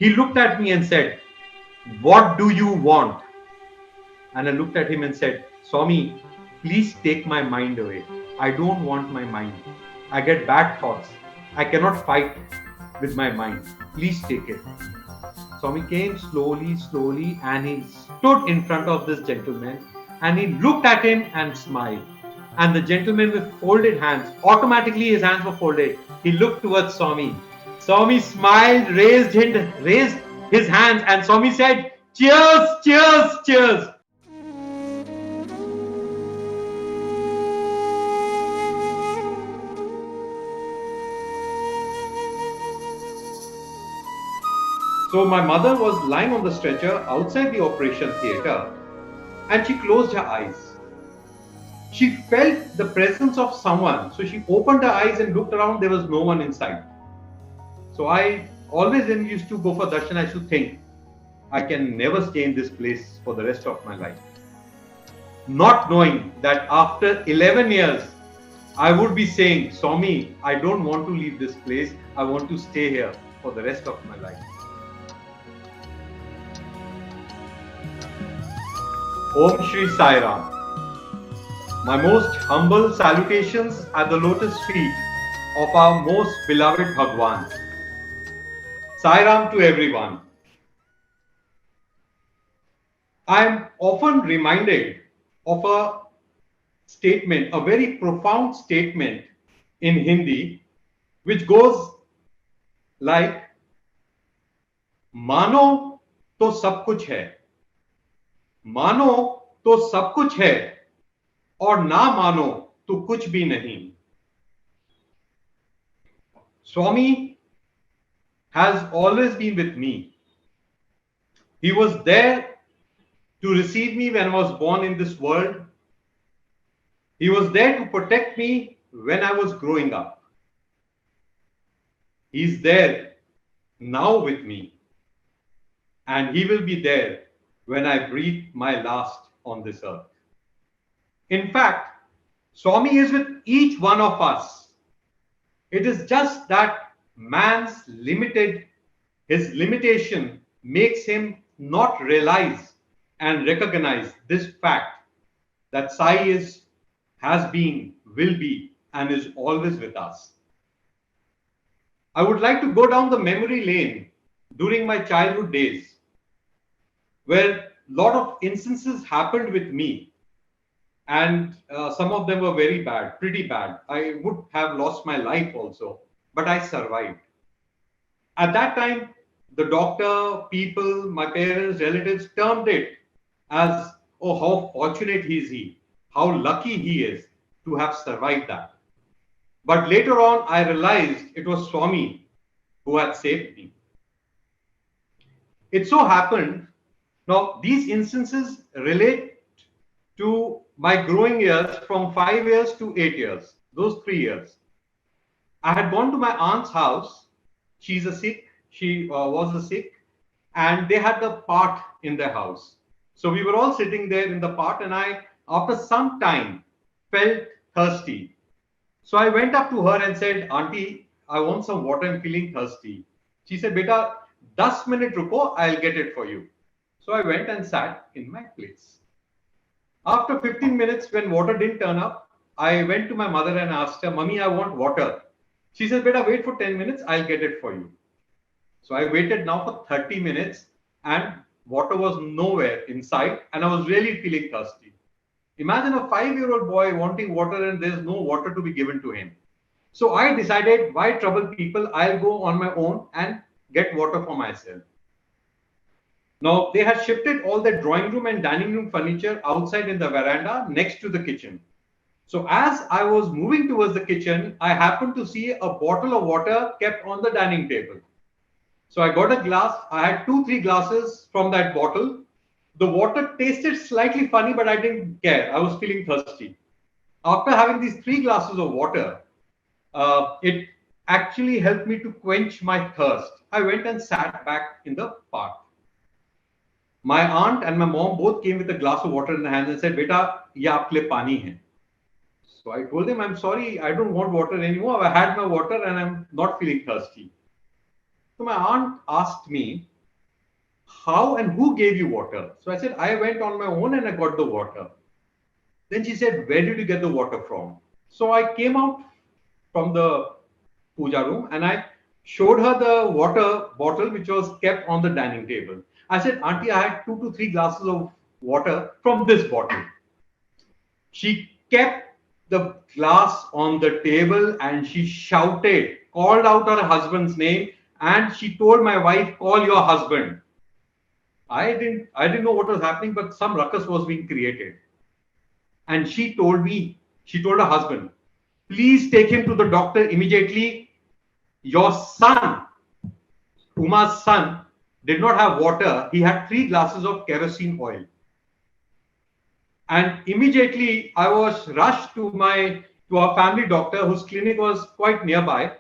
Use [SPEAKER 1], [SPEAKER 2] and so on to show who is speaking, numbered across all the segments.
[SPEAKER 1] He looked at me and said, "What do you want?" And I looked at him and said, "Swami, please take my mind away. I don't want my mind. I get bad thoughts. I cannot fight with my mind. Please take it." Swami came slowly, slowly, and he stood in front of this gentleman and he looked at him and smiled. And the gentleman with folded hands, automatically his hands were folded. He looked towards Swami. Swami smiled, raised his hands, and Swami said, "Cheers, cheers, cheers." So my mother was lying on the stretcher outside the operation theatre and she closed her eyes. She felt the presence of someone. So she opened her eyes and looked around. There was no one inside. So I always, when we used to go for darshan, I used to think, I can never stay in this place for the rest of my life. Not knowing that after 11 years, I would be saying, "Swami, I don't want to leave this place. I want to stay here for the rest of my life." Om Shri Sai Ram. My most humble salutations at the lotus feet of our most beloved Bhagwan. Sai Ram to everyone. I am often reminded of a statement, a very profound statement in Hindi, which goes like, "मानो तो सब कुछ है, मानो तो सब कुछ है, और ना मानो तो कुछ भी नहीं." Swami has always been with me. He was there to receive me when I was born in this world. He was there to protect me when I was growing up. He's there now with me. And he will be there when I breathe my last on this earth. In fact, Swami is with each one of us. It is just that man's his limitation makes him not realize and recognize this fact that Sai has been, will be, and is always with us. I would like to go down the memory lane during my childhood days, where a lot of instances happened with me, and some of them were very bad, pretty bad. I would have lost my life also, but I survived. At that time, the doctor, people, my parents, relatives termed it as, "Oh, how fortunate is he, how lucky he is to have survived that." But later on, I realized it was Swami who had saved me. It so happened, now these instances relate to my growing years from 5 years to 8 years, those 3 years. I had gone to my aunt's house. She's a Sikh. She was a Sikh, and they had the part in their house. So we were all sitting there in the part, and I, after some time, felt thirsty. So I went up to her and said, "Auntie, I want some water. I'm feeling thirsty." She said, "Beta, 10 minute ruko, I'll get it for you." So I went and sat in my place. After 15 minutes, when water didn't turn up, I went to my mother and asked her, "Mummy, I want water." She said, "Beta, wait for 10 minutes. I'll get it for you." So I waited now for 30 minutes and water was nowhere inside, and I was really feeling thirsty. Imagine a 5-year-old boy wanting water and there's no water to be given to him. So I decided, why trouble people? I'll go on my own and get water for myself. Now, they had shifted all the drawing room and dining room furniture outside in the veranda next to the kitchen. So as I was moving towards the kitchen, I happened to see a bottle of water kept on the dining table. So I got a glass. I had 2-3 glasses from that bottle. The water tasted slightly funny, but I didn't care. I was feeling thirsty. After having these 3 glasses of water, it actually helped me to quench my thirst. I went and sat back in the park. My aunt and my mom both came with a glass of water in their hands and said, "Beta, ye aapke liye pani hai." So I told them, "I'm sorry, I don't want water anymore. I had my water and I'm not feeling thirsty." So my aunt asked me, how and who gave you water? So I said, I went on my own and I got the water. Then she said, where did you get the water from? So I came out from the puja room and I showed her the water bottle which was kept on the dining table. I said, Auntie, I had 2 to 3 glasses of water from this bottle. She kept the glass on the table and she shouted, called out her husband's name, and she told my wife, call your husband. I didn't know what was happening, but some ruckus was being created. And she told her husband, please take him to the doctor immediately. Your son, Uma's son, did not have water. He had 3 glasses of kerosene oil. And immediately I was rushed to our family doctor, whose clinic was quite nearby.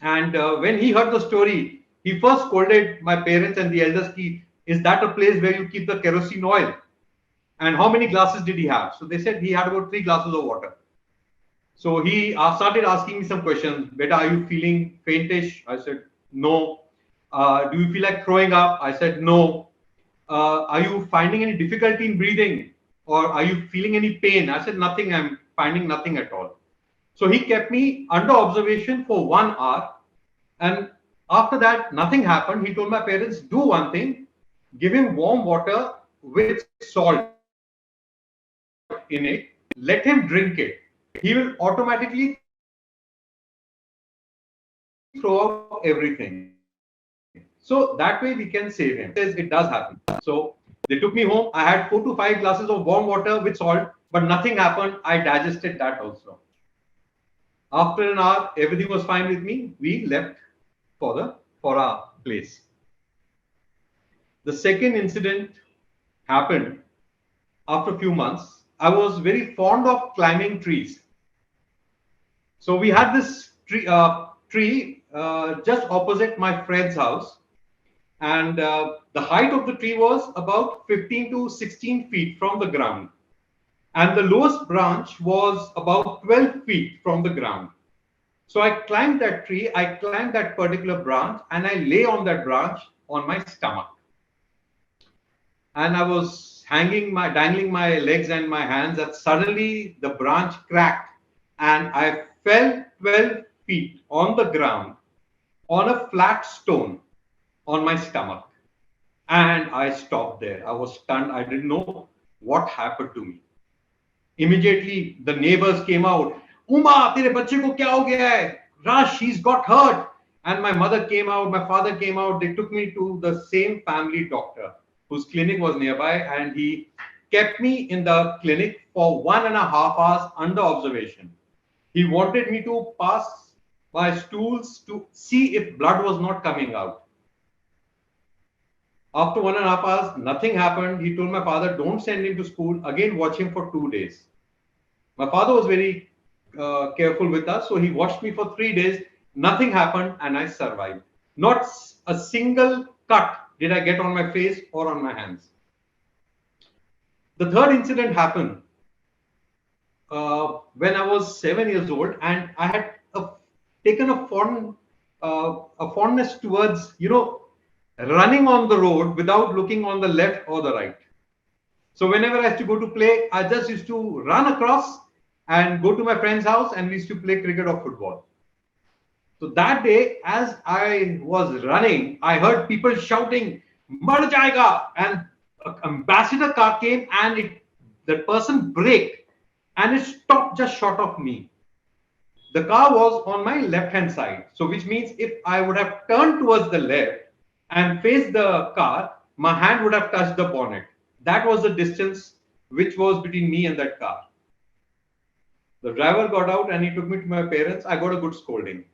[SPEAKER 1] And when he heard the story, he first scolded my parents and the elders, is that a place where you keep the kerosene oil? And how many glasses did he have? So they said he had about 3 glasses of water. So he started asking me some questions. Beta, are you feeling faintish? I said, no. Do you feel like throwing up? I said, no. Are you finding any difficulty in breathing? Or are you feeling any pain? I said, nothing. I'm finding nothing at all. So he kept me under observation for 1 hour. And after that, nothing happened. He told my parents, do one thing, give him warm water with salt in it, let him drink it. He will automatically throw out everything. So that way we can save him. It does happen. So they took me home. I had 4 to 5 glasses of warm water with salt, but nothing happened. I digested that also. After an hour, everything was fine with me. We left for our place. The second incident happened after a few months. I was very fond of climbing trees. So we had this tree just opposite my friend's house. And the height of the tree was about 15 to 16 feet from the ground. And the lowest branch was about 12 feet from the ground. So I climbed that tree, I climbed that particular branch, and I lay on that branch on my stomach. And I was dangling my legs and my hands, and suddenly the branch cracked and I fell 12 feet on the ground on a flat stone on my stomach. And I stopped there. I was stunned. I didn't know what happened to me. Immediately, the neighbors came out. Uma, tere bachche ko kya ho gaya hai? Rush, he's got hurt. And my mother came out, my father came out. They took me to the same family doctor whose clinic was nearby, and he kept me in the clinic for 1.5 hours under observation. He wanted me to pass my stools to see if blood was not coming out. After 1.5 hours, nothing happened. He told my father, don't send him to school. Again, watch him for 2 days. My father was very careful with us. So he watched me for 3 days. Nothing happened and I survived. Not a single cut did I get on my face or on my hands. The third incident happened when I was 7 years old, and I had taken a fondness towards, running on the road without looking on the left or the right. So whenever I used to go to play, I just used to run across and go to my friend's house, and we used to play cricket or football. So that day, as I was running, I heard people shouting, "Mar jayega!" And an ambassador car came, and the person braked, and it stopped just short of me. The car was on my left-hand side. So which means if I would have turned towards the left and faced the car, my hand would have touched the bonnet. That was the distance which was between me and that car. The driver got out and he took me to my parents. I got a good scolding.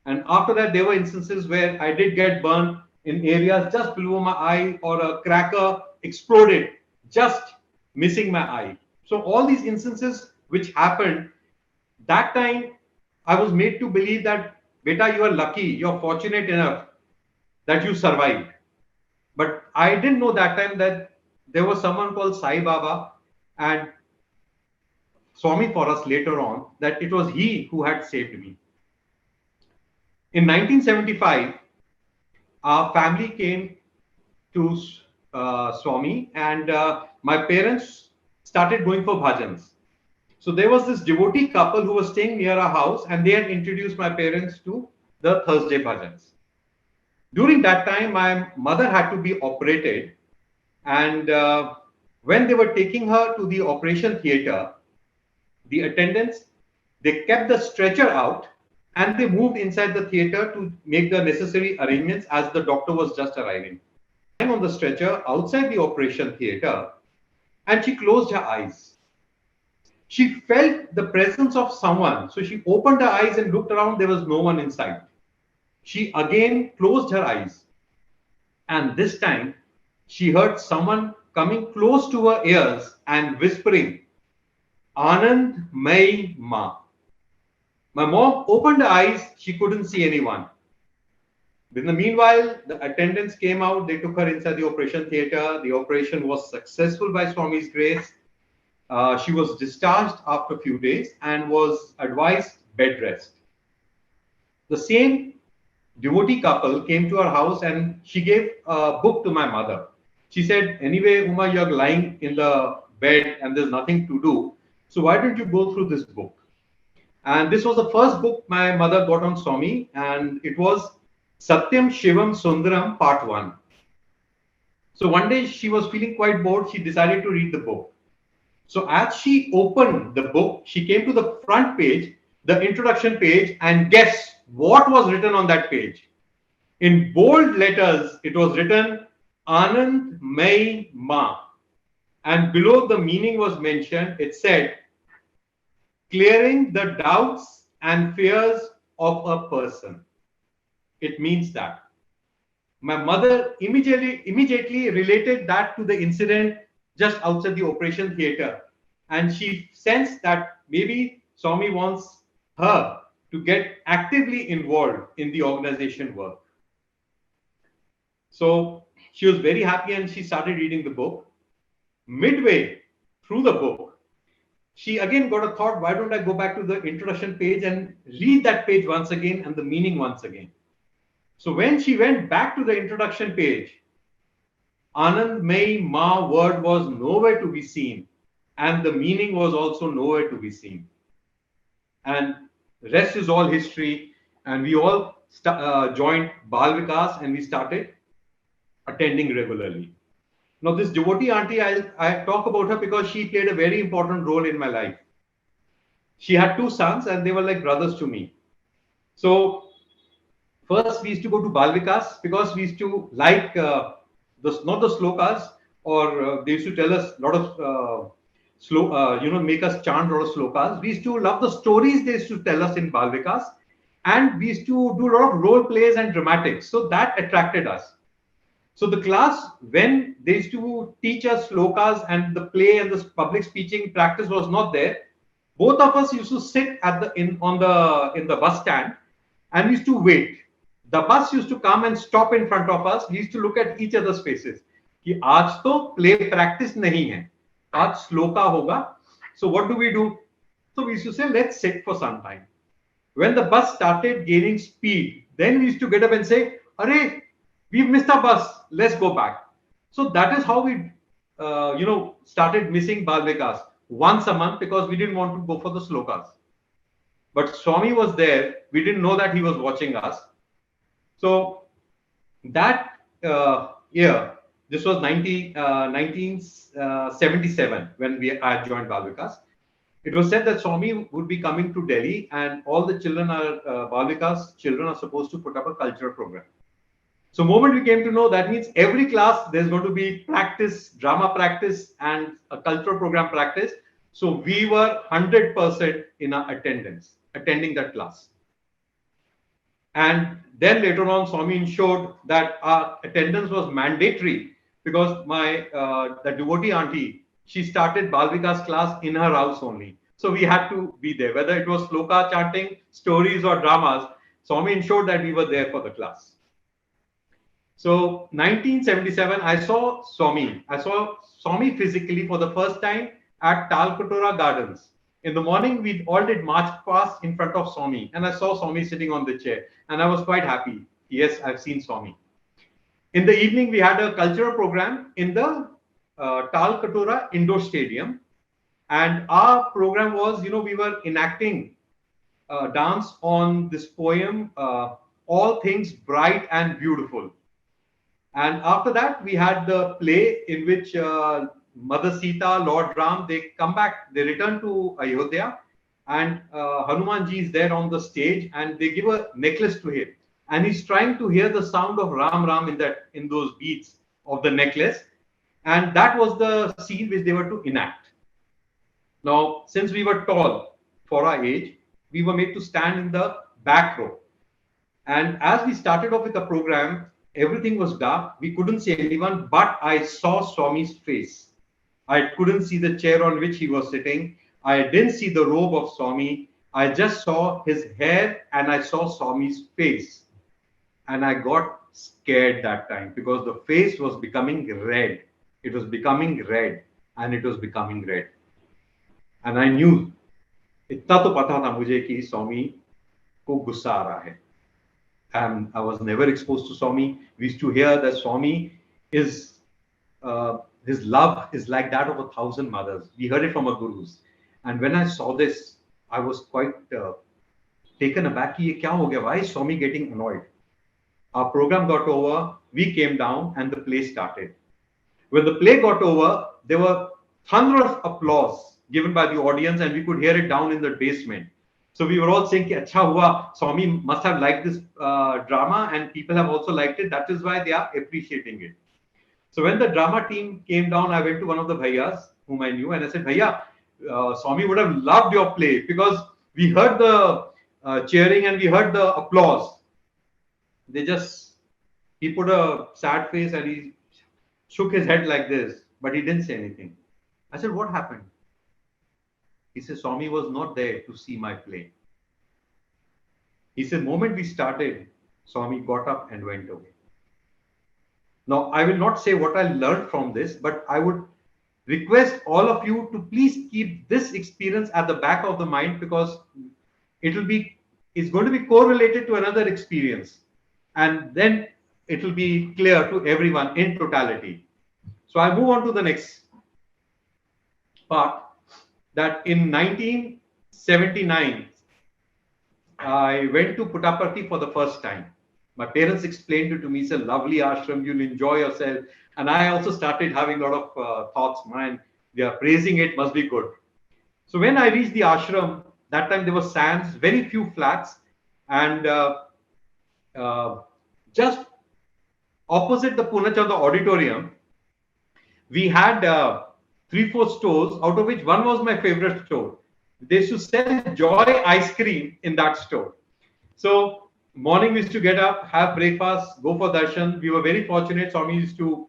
[SPEAKER 1] And after that, there were instances where I did get burned in areas just below my eye, or a cracker exploded, just missing my eye. So all these instances which happened, that time I was made to believe that, beta, you are lucky, you're fortunate enough that you survived. But I didn't know that time that there was someone called Sai Baba and Swami for us later on, that it was he who had saved me. In 1975, our family came to Swami, and my parents started going for bhajans. So there was this devotee couple who was staying near our house, and they had introduced my parents to the Thursday bhajans. During that time, my mother had to be operated, and when they were taking her to the operation theater, the attendants, they kept the stretcher out and they moved inside the theater to make the necessary arrangements as the doctor was just arriving. On the stretcher outside the operation theater, and she closed her eyes. She felt the presence of someone. So she opened her eyes and looked around. There was no one inside. She again closed her eyes. And this time, she heard someone coming close to her ears and whispering, Anand Mai Ma. My mom opened her eyes. She couldn't see anyone. In the meanwhile, the attendants came out. They took her inside the operation theater. The operation was successful by Swami's grace. She was discharged after a few days and was advised bed rest. The same devotee couple came to our house and she gave a book to my mother. She said, anyway, Uma, you're lying in the bed and there's nothing to do. So why don't you go through this book? And this was the first book my mother got on Swami, and it was Satyam Shivam Sundaram Part 1. So one day she was feeling quite bored. She decided to read the book. So as she opened the book, she came to the front page, the introduction page, and guess what was written on that page? In bold letters, it was written Anand Mai Ma. And below the meaning was mentioned. It said, clearing the doubts and fears of a person. It means that. My mother immediately related that to the incident just outside the operation theater. And she sensed that maybe Swami wants her to get actively involved in the organization work. So she was very happy and she started reading the book. Midway through the book, she again got a thought, why don't I go back to the introduction page and read that page once again and the meaning once again. So when she went back to the introduction page, Anand Mai Ma word was nowhere to be seen, and the meaning was also nowhere to be seen. And the rest is all history. And we all joined Bal Vikas and we started attending regularly. Now, this devotee auntie, I talk about her because she played a very important role in my life. She had two sons and they were like brothers to me. So first, we used to go to Bal Vikas because we used to like not the slokas, or they used to tell us a lot of make us chant a lot of slokas. We used to love the stories they used to tell us in Bal Vikas, and we used to do a lot of role plays and dramatics. So that attracted us. So the class, when they used to teach us slokas and the play and the public speaking practice was not there, both of us used to sit at in the bus stand and we used to wait. The bus used to come and stop in front of us. We used to look at each other's faces. कि आज तो play practice नहीं है, आज sloka होगा. So what do? So we used to say, let's sit for some time. When the bus started gaining speed, then we used to get up and say, "Arey, we've missed our bus. Let's go back." So that is how we, started missing Bal Vikas once a month because we didn't want to go for the slokas. But Swami was there. We didn't know that he was watching us. So that year, this was 1977 when I joined Bal Vikas. It was said that Swami would be coming to Delhi and all the children Bal Vikas children are supposed to put up a cultural program. So moment we came to know, that means every class there's going to be practice, drama practice and a cultural program practice. So we were 100% in our attendance, attending that class. And then later on, Swami ensured that our attendance was mandatory because the devotee auntie, she started Bal Vikas class in her house only. So we had to be there, whether it was sloka chanting, stories or dramas. Swami ensured that we were there for the class. So 1977, I saw Swami. I saw Swami physically for the first time at Talkatora Gardens. In the morning, we all did march past in front of Swami, and I saw Swami sitting on the chair, and I was quite happy. Yes, I've seen Swami. In the evening, we had a cultural program in the Tal Katura Indoor Stadium. And our program was, we were enacting dance on this poem, All Things Bright and Beautiful. And after that, we had the play in which Mother Sita, Lord Ram, they come back, they return to Ayodhya, and Hanumanji is there on the stage, and they give a necklace to him, and he's trying to hear the sound of Ram Ram in those beats of the necklace, and that was the scene which they were to enact. Now, since we were tall for our age, we were made to stand in the back row. And as we started off with the program, everything was dark. We couldn't see anyone, but I saw Swami's face. I couldn't see the chair on which he was sitting. I didn't see the robe of Swami. I just saw his hair and I saw Swami's face. And I got scared that time because the face was becoming red. It was becoming red and it was becoming red. And I knew, इतना तो पता था मुझे कि स्वामी को गुस्सा आ रहा है. And I was never exposed to Swami. We used to hear that Swami is, his love is like that of 1,000 mothers. We heard it from our gurus. And when I saw this, I was quite taken aback. Ye kya ho gaya? Why is Swami getting annoyed? Our program got over. We came down and the play started. When the play got over, there were thunderous of applause given by the audience, and we could hear it down in the basement. So we were all saying, Acha hua, Swami must have liked this drama, and people have also liked it. That is why they are appreciating it. So when the drama team came down, I went to one of the bhaiyas whom I knew, and I said, Bhaiya, Swami would have loved your play because we heard the cheering and we heard the applause. He put a sad face and he shook his head like this, but he didn't say anything. I said, what happened? He said, Swami was not there to see my play. He said, the moment we started, Swami got up and went away. Now, I will not say what I learned from this, but I would request all of you to please keep this experience at the back of the mind because it's going to be correlated to another experience. And then it will be clear to everyone in totality. So I move on to the next part. That in 1979, I went to Puttaparthi for the first time. My parents explained it to me. It's a lovely ashram. You'll enjoy yourself. And I also started having a lot of thoughts. Man, they are praising it. Must be good. So when I reached the ashram, that time there were sands, very few flats. And just opposite the Punachanda auditorium, we had 3-4 stores, out of which one was my favorite store. They used to sell Joy ice cream in that store. So morning we used to get up, have breakfast, go for darshan. We were very fortunate. Swami used to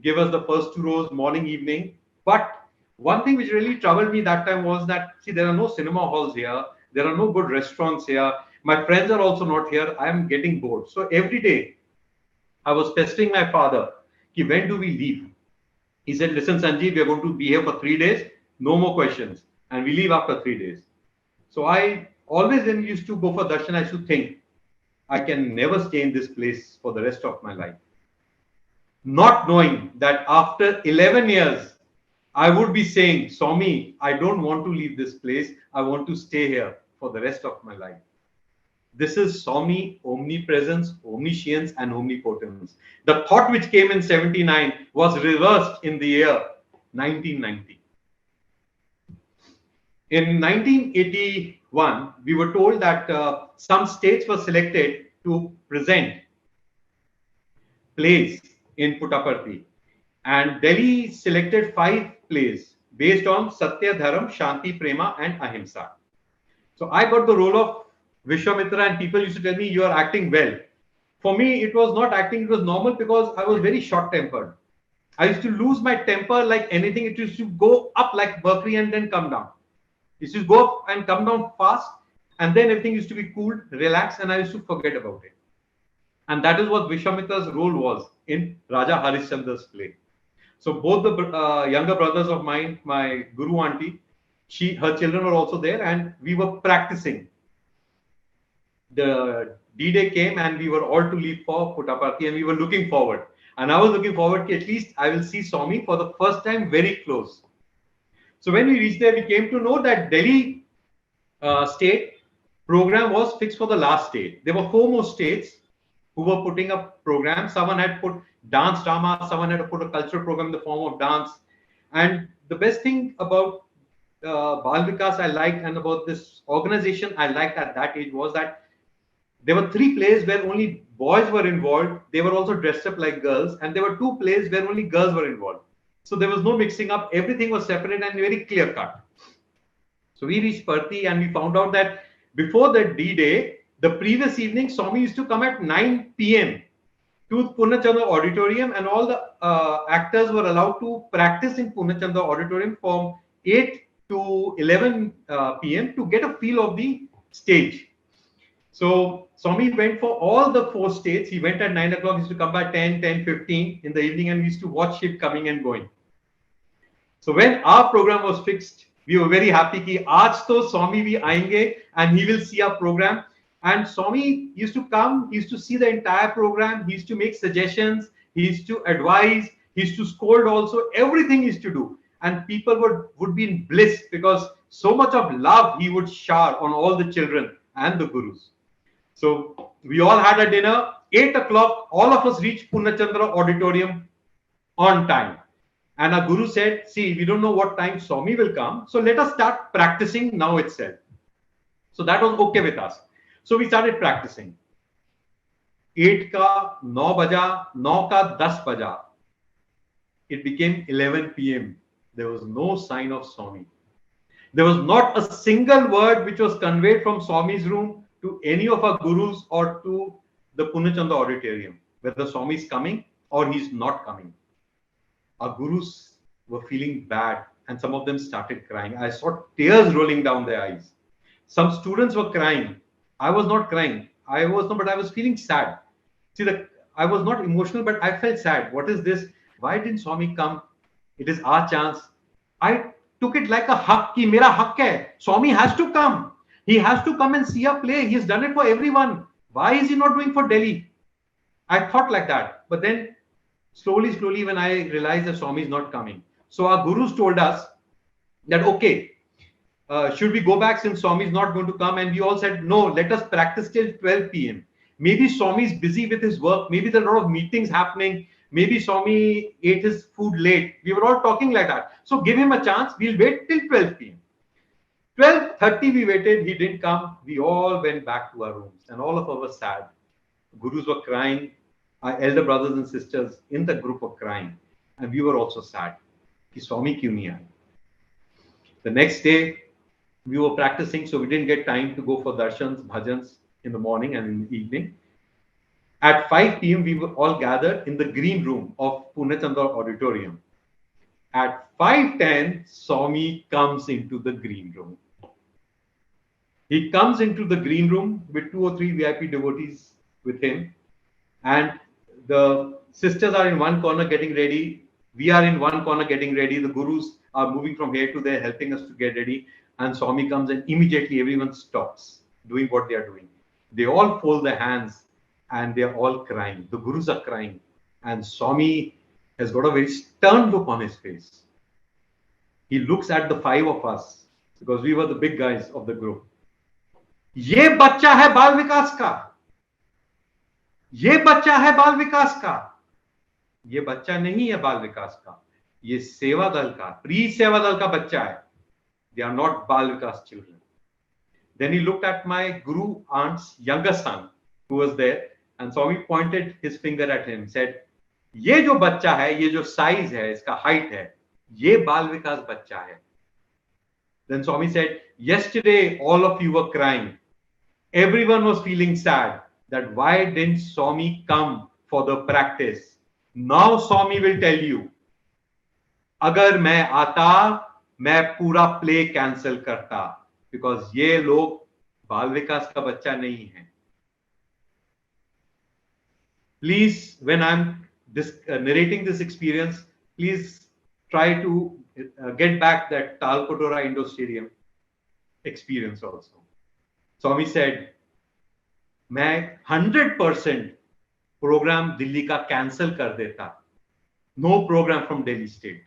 [SPEAKER 1] give us the first 2 rows morning, evening. But one thing which really troubled me that time was that, see, there are no cinema halls here. There are no good restaurants here. My friends are also not here. I am getting bored. So every day I was pestering my father, when do we leave? He said, listen, Sanjeev, we are going to be here for 3 days. No more questions. And we leave after 3 days. So I always then used to go for darshan. I used to think, I can never stay in this place for the rest of my life. Not knowing that after 11 years, I would be saying, Swami, I don't want to leave this place. I want to stay here for the rest of my life. This is Swami, omnipresence, omniscience, and omnipotence. The thought which came in 79 was reversed in the year 1990. In 1981, we were told that some states were selected to present plays in Puttaparthi. And Delhi selected 5 plays based on Satya, Dharam, Shanti, Prema, and Ahimsa. So I got the role of Vishwamitra, and people used to tell me, you are acting well. For me, it was not acting, it was normal because I was very short-tempered. I used to lose my temper like anything. It used to go up like mercury and then come down. It used to go up and come down fast, and then everything used to be cool, relaxed, and I used to forget about it. And that is what Vishwamitra's role was in Raja Harishchandra's play. So both the younger brothers of mine, my Guru auntie, her children were also there, and we were practicing the D-Day came and we were all to leave for Puttaparthi and we were looking forward. And I was looking forward to at least I will see Swami for the first time very close. So when we reached there, we came to know that Delhi state program was fixed for the last state. There were 4 more states who were putting up programs. Someone had put dance drama, someone had put a cultural program in the form of dance. And the best thing about Bal Vikas I liked and about this organization I liked at that age was that there were 3 plays where only boys were involved. They were also dressed up like girls. And there were 2 plays where only girls were involved. So there was no mixing up. Everything was separate and very clear cut. So we reached Parthi and we found out that before the D-Day, the previous evening, Swami used to come at 9 p.m. to Purnachandra Auditorium and all the actors were allowed to practice in Purnachandra Auditorium from 8 to 11 p.m. to get a feel of the stage. So Swami went for all the 4 states. He went at 9 o'clock, he used to come by 10, 10:15 in the evening and we used to watch him coming and going. So when our program was fixed, we were very happy कि आज तो Swami भी आएंगे and he will see our program. And Swami used to come, he used to see the entire program, he used to make suggestions, he used to advise, he used to scold also, everything he used to do. And people would be in bliss because so much of love he would shower on all the children and the gurus. So we all had a dinner, 8 o'clock, all of us reached Purnachandra Auditorium on time. And our guru said, see, we don't know what time Swami will come. So let us start practicing now itself. So that was okay with us. So we started practicing. 8 ka 9 baja, 9 ka 10 baja. It became 11 p.m. There was no sign of Swami. There was not a single word which was conveyed from Swami's room to any of our gurus or to the Purnachandra Auditorium, whether Swami is coming or he's not coming. Our gurus were feeling bad and some of them started crying. I saw tears rolling down their eyes. Some students were crying. I was not crying. But I was feeling sad. See, I was not emotional, but I felt sad. What is this? Why didn't Swami come? It is our chance. I took it like a hak ki mera hak hai. Swami has to come. He has to come and see a play. He has done it for everyone. Why is he not doing for Delhi? I thought like that. But then slowly, when I realized that Swami is not coming. So our gurus told us that, okay, should we go back since Swami is not going to come? And we all said, no, let us practice till 12 p.m. Maybe Swami is busy with his work. Maybe there are a lot of meetings happening. Maybe Swami ate his food late. We were all talking like that. So give him a chance. We'll wait till 12 p.m. 12:30 we waited. He didn't come. We all went back to our rooms and all of us were sad. Gurus were crying. Our elder brothers and sisters in the group were crying. And we were also sad. Ki Swami kyun nahi aaye? The next day, we were practicing, so we didn't get time to go for darshans, bhajans in the morning and in the evening. At 5 p.m., we were all gathered in the green room of Purnachandra Auditorium. At 5:10, Swami comes into the green room. He comes into the green room with 2 or 3 VIP devotees with him. And the sisters are in one corner getting ready. We are in one corner getting ready. The gurus are moving from here to there, helping us to get ready. And Swami comes and immediately everyone stops doing what they are doing. They all fold their hands and they are all crying. The gurus are crying. And Swami has got a very stern look on his face. He looks at the 5 of us because we were the big guys of the group. ये बच्चा है बाल विकास का. ये बच्चा है बाल विकास का. ये बच्चा नहीं है बाल विकास का. ये सेवा दल का, प्री सेवा दल का बच्चा है. They are not Bal Vikas children. Then he looked at my guru aunt's younger son who was there and Swami pointed his finger at him, said, ये जो बच्चा है, ये जो size है, इसका height है, ये Bal Vikas बच्चा है. Then Swami said, yesterday all of you were crying. Everyone was feeling sad that why didn't Swami come for the practice? Now Swami will tell you, अगर मैं आता मैं पूरा प्ले कैंसिल करता बिकॉज ये लोग बाल विकास का बच्चा नहीं है. Please, when I'm narrating this experience, please try to get back that Talkotora Indo Stadium experience also. Swami said, मैं 100% प्रोग्राम दिल्ली का कैंसिल कर देता. No program from Delhi state.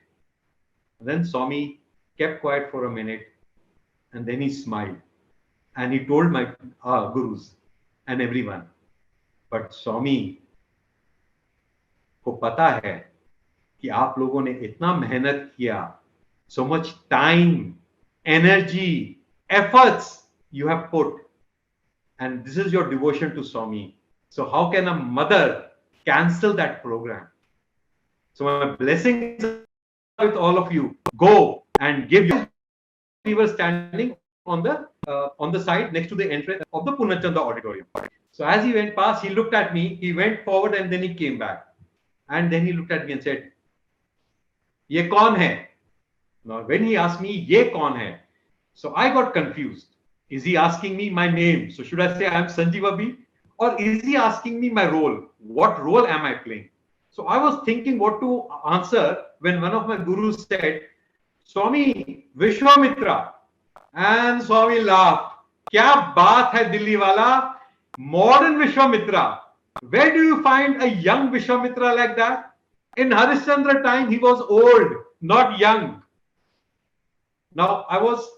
[SPEAKER 1] Then Swami kept quiet for a minute and then he smiled and he told my gurus and everyone, but Swami को पता है कि आप लोगों ने इतना मेहनत किया, so much time, energy, efforts you have put, and this is your devotion to Swami. So how can a mother cancel that program? So my blessings with all of you. Go and give your. We were standing on the side next to the entrance of the Punachanda auditorium. So as he went past, he looked at me. He went forward and then he came back, and then he looked at me and said, "ये कौन है?" Now when he asked me, "ये कौन है?" So I got confused. Is he asking me my name? So should I say I am Sanjeev Abbi? Or is he asking me my role? What role am I playing? So I was thinking what to answer when one of my gurus said, Swami Vishwamitra. And Swami laughed. Kya baat hai Delhi wala? Modern Vishwamitra. Where do you find a young Vishwamitra like that? In Harishchandra time, he was old, not young. Now, I was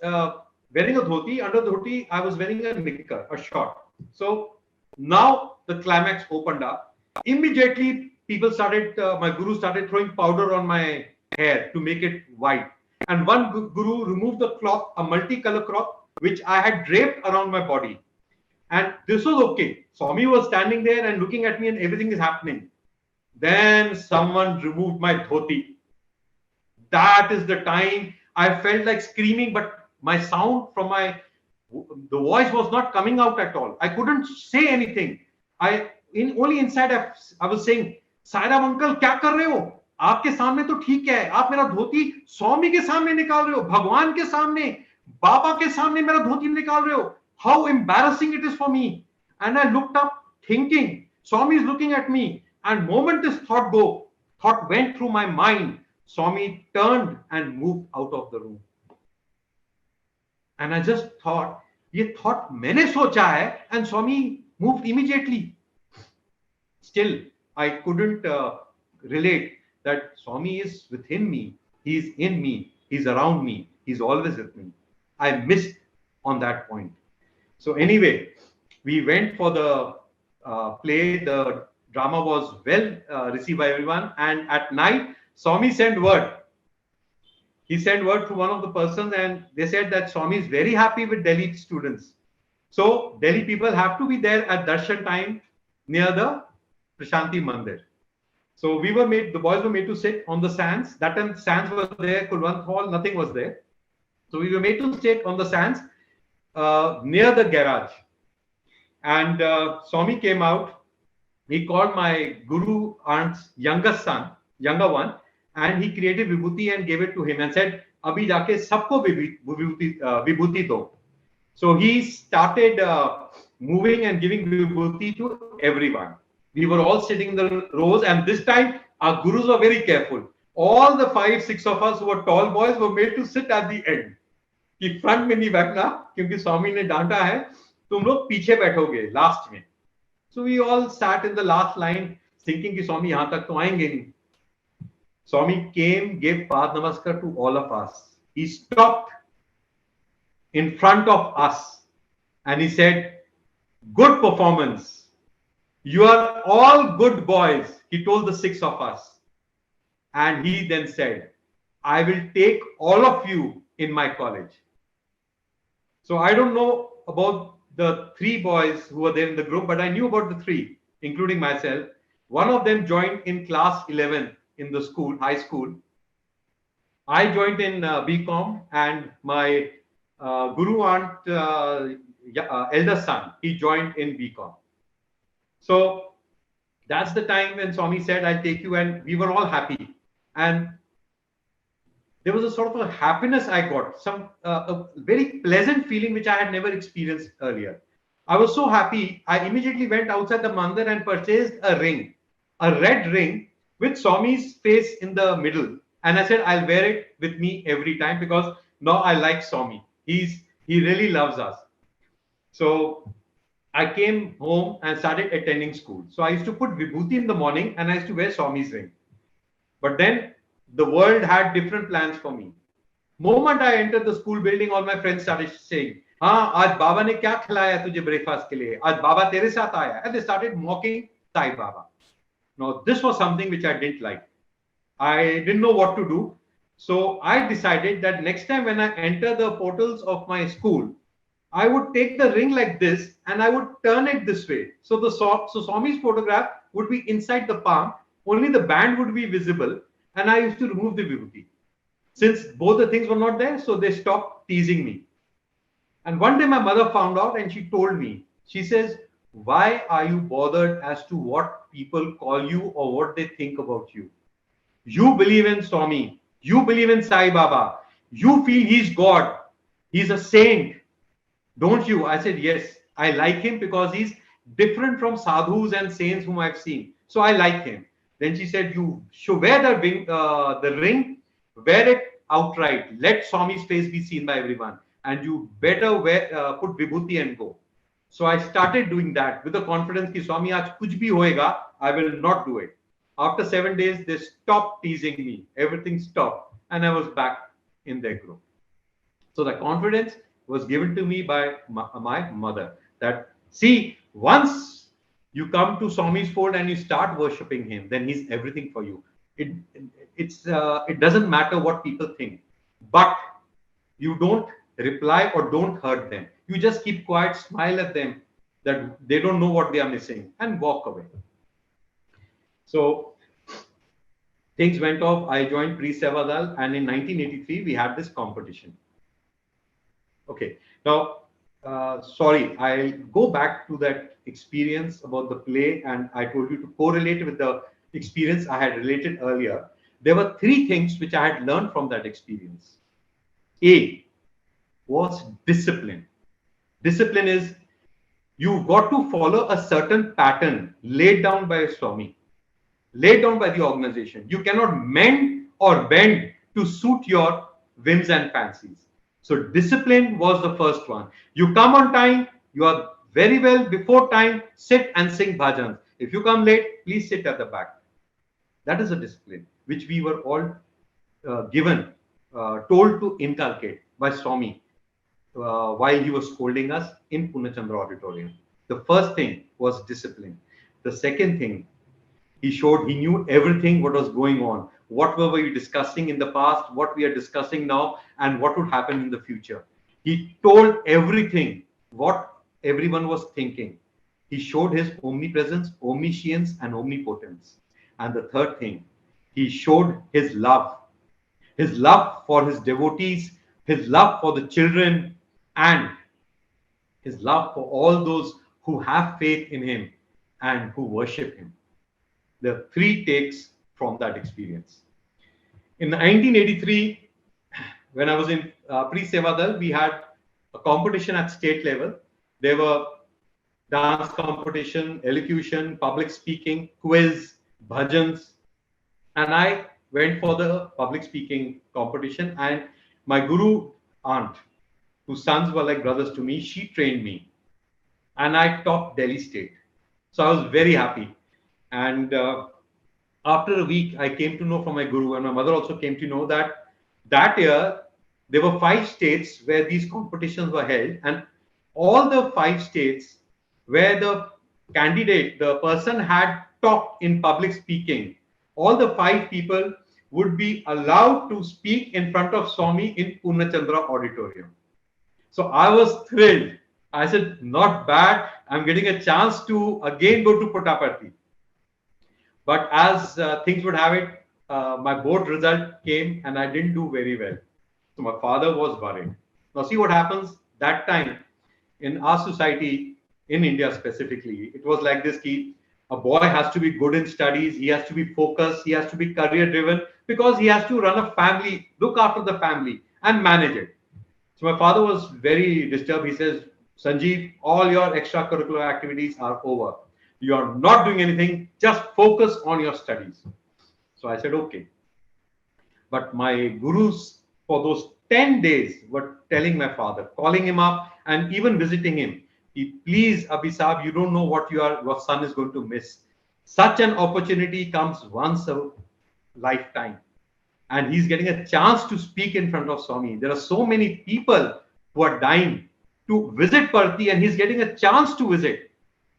[SPEAKER 1] wearing a dhoti. Under dhoti, I was wearing a knicker, a short. So now the climax opened up. Immediately, people started, my guru started throwing powder on my hair to make it white. And one guru removed the cloth, a multicolor cloth, which I had draped around my body. And this was okay. Swami was standing there and looking at me and everything is happening. Then someone removed my dhoti. That is the time I felt like screaming, but my sound from the voice was not coming out at all. I couldn't say anything. Only inside I was saying, Sairam uncle, क्या कर रहे हो? आपके सामने तो ठीक है, आप मेरा धोती स्वामी के सामने निकाल रहे हो, भगवान के सामने, बाबा के सामने मेरा धोती निकाल रहे हो. How embarrassing it is for me. And I looked up thinking, Swami is looking at me, and moment this thought went through my mind. Swami turned and moved out of the room. And I just thought, ये thought मैंने सोचा है, and Swami moved immediately. Still, I couldn't relate that Swami is within me, he is in me, he's around me, he's always with me. I missed on that point. So anyway, we went for the play. The drama was well received by everyone. And at night, Swami sent word. He sent word to one of the persons and they said that Swami is very happy with Delhi students. So Delhi people have to be there at darshan time near the Prashanti Mandir. So the boys were made to sit on the sands. That time sands were there, Kulwant Hall, nothing was there. So we were made to sit on the sands near the garage. And Swami came out. He called my guru aunt's younger one, and he created vibhuti and gave it to him and said, "Abhi jaake sabko vibhuti do." So he started moving and giving vibhuti to everyone. We were all sitting in the rows, and this time our gurus were very careful. All the 5-6 of us who were tall boys were made to sit at the end. कि front में नहीं बैठना क्योंकि स्वामी ने डांटा है, तुम लोग पीछे बैठोगे लास्ट में. So we all sat in the last line thinking कि स्वामी यहां तक तो आएंगे नहीं. Swami came, gave Pad Namaskar to all of us. He stopped in front of us and he said, "Good performance. You are all good boys," he told the 6 of us. And he then said, "I will take all of you in my college." So I don't know about the 3 boys who were there in the group, but I knew about the 3, including myself. One of them joined in class 11 in the school, high school. I joined in BCom, and my guru aunt, elder son, he joined in BCom. So that's the time when Swami said, "I'll take you," and we were all happy. And there was a sort of a happiness I got, a very pleasant feeling which I had never experienced earlier. I was so happy, I immediately went outside the mandir and purchased a ring, a red ring with Swami's face in the middle. And I said, "I'll wear it with me every time because now I like Swami. He really loves us." So I came home and started attending school. So I used to put vibhuti in the morning and I used to wear Swami's ring. But then the world had different plans for me. Moment I entered the school building, all my friends started saying, "हाँ आज बाबा ने क्या खिलाया तुझे breakfast के लिए? आज बाबा तेरे साथ आया." And they started mocking Sai Baba. Now this was something which I didn't like. I didn't know what to do. So I decided that next time when I enter the portals of my school, I would take the ring like this and I would turn it this way. So Swami's photograph would be inside the palm, only the band would be visible, and I used to remove the vibhuti. Since both the things were not there, so they stopped teasing me. And one day my mother found out and she told me, she says, "Why are you bothered as to what people call you or what they think about you? You believe in Swami. You believe in Sai Baba. You feel he's God. He's a saint. Don't you?" I said, "Yes, I like him because he's different from sadhus and saints whom I've seen. So I like him." Then she said, "You should wear the ring, wear it outright. Let Swami's face be seen by everyone. And you better put vibhuti and go." So I started doing that with the confidence that Swami, aaj kuch bhi hoega, I will not do it. After 7 days, they stopped teasing me. Everything stopped. And I was back in their group. So the confidence was given to me by my mother that, see, once you come to Swami's fold and you start worshipping him, then he's everything for you. It doesn't matter what people think, but you don't reply or don't hurt them. You just keep quiet, smile at them that they don't know what they are missing and walk away. So things went off. I joined pre-Sevadal and in 1983 we had this competition. Okay. Now, sorry, I'll go back to that experience about the play, and I told you to correlate with the experience I had related earlier. There were three things which I had learned from that experience. A was discipline. Discipline is you've got to follow a certain pattern laid down by a Swami, laid down by the organization. You cannot mend or bend to suit your whims and fancies. So discipline was the first one. You come on time, you are very well before time, sit and sing bhajans. If you come late, please sit at the back. That is a discipline which we were all told to inculcate by Swami while he was scolding us in Punachandra Auditorium. The first thing was discipline. The second thing, he showed he knew everything what was going on. What were we discussing in the past, what we are discussing now, and what would happen in the future. He told everything, what everyone was thinking. He showed his omnipresence, omniscience, and omnipotence. And the third thing, he showed his love for his devotees, his love for the children, and his love for all those who have faith in him and who worship him. The three takes from that experience. In 1983, when I was in pre-Sevadal, we had a competition at state level. There were dance competition, elocution, public speaking, quiz, bhajans. And I went for the public speaking competition. And my guru aunt, whose sons were like brothers to me, she trained me. And I topped Delhi State. So I was very happy. And after a week, I came to know from my guru, and my mother also came to know that year, there were 5 states where these competitions were held. And all the 5 states where the candidate, the person had topped in public speaking, all the 5 people would be allowed to speak in front of Swami in Purnachandra Auditorium. So I was thrilled. I said, not bad. I'm getting a chance to again go to Puttaparthi. But as things would have it, my board result came and I didn't do very well. So my father was worried. Now see what happens that time in our society, in India specifically, it was like this key. A boy has to be good in studies. He has to be focused. He has to be career driven because he has to run a family, look after the family and manage it. So my father was very disturbed. He says, Sanjeev, all your extracurricular activities are over. You are not doing anything. Just focus on your studies. So I said, okay. But my gurus for those 10 days were telling my father, calling him up and even visiting him. Please, Abhi Saab, you don't know what your son is going to miss. Such an opportunity comes once a lifetime. And he's getting a chance to speak in front of Swami. There are so many people who are dying to visit Parthi, and he's getting a chance to visit.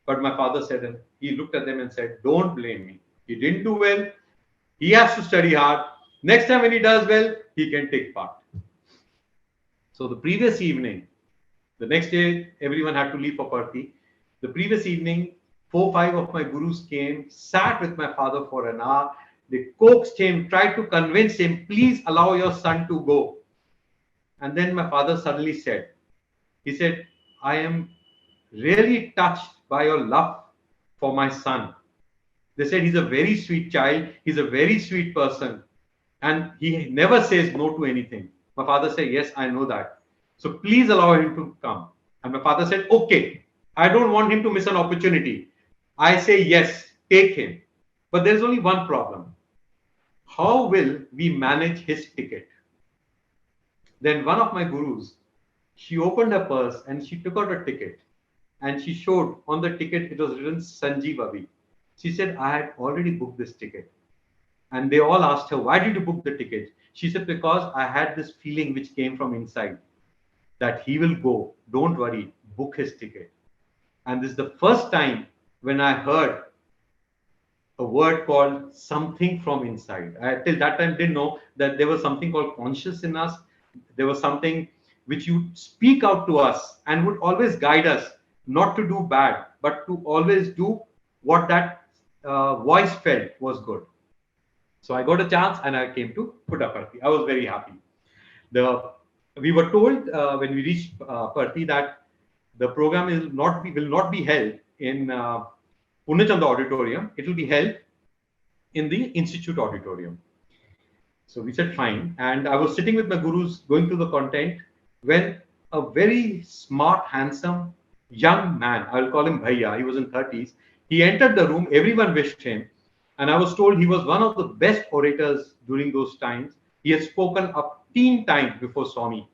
[SPEAKER 1] But my father said, and he looked at them and said, don't blame me. He didn't do well. He has to study hard. Next time when he does well, he can take part. So the previous evening, the next day, everyone had to leave for Parthi. The previous evening, 4-5 of my gurus came, sat with my father for an hour. They coaxed him, tried to convince him, please allow your son to go. And then my father suddenly said, he said, I am really touched by your love for my son. They said he's a very sweet child, he's a very sweet person, and he never says no to anything. My father said, yes, I know that. So please allow him to come. And my father said, okay, I don't want him to miss an opportunity. I say, yes, take him. But there's only one problem. How will we manage his ticket? Then one of my gurus, she opened her purse and she took out a ticket. And she showed on the ticket, it was written Sanjeev Abbi. She said, I had already booked this ticket. And they all asked her, why did you book the ticket? She said, because I had this feeling which came from inside that he will go. Don't worry, book his ticket. And this is the first time when I heard a word called something from inside. I till that time didn't know that there was something called conscious in us. There was something which you speak out to us and would always guide us not to do bad, but to always do what that voice felt was good. So I got a chance and I came to Puttaparthi. I was very happy. We were told when we reached Parthi that the program will not be held in Purnachanda Auditorium. It will be held in the Institute Auditorium. So we said fine. And I was sitting with my gurus going through the content when a very smart, handsome young man, I will call him Bhaiya, he was in 30s. He entered the room, everyone wished him. And I was told he was one of the best orators during those times. He had spoken 15 times before Swami.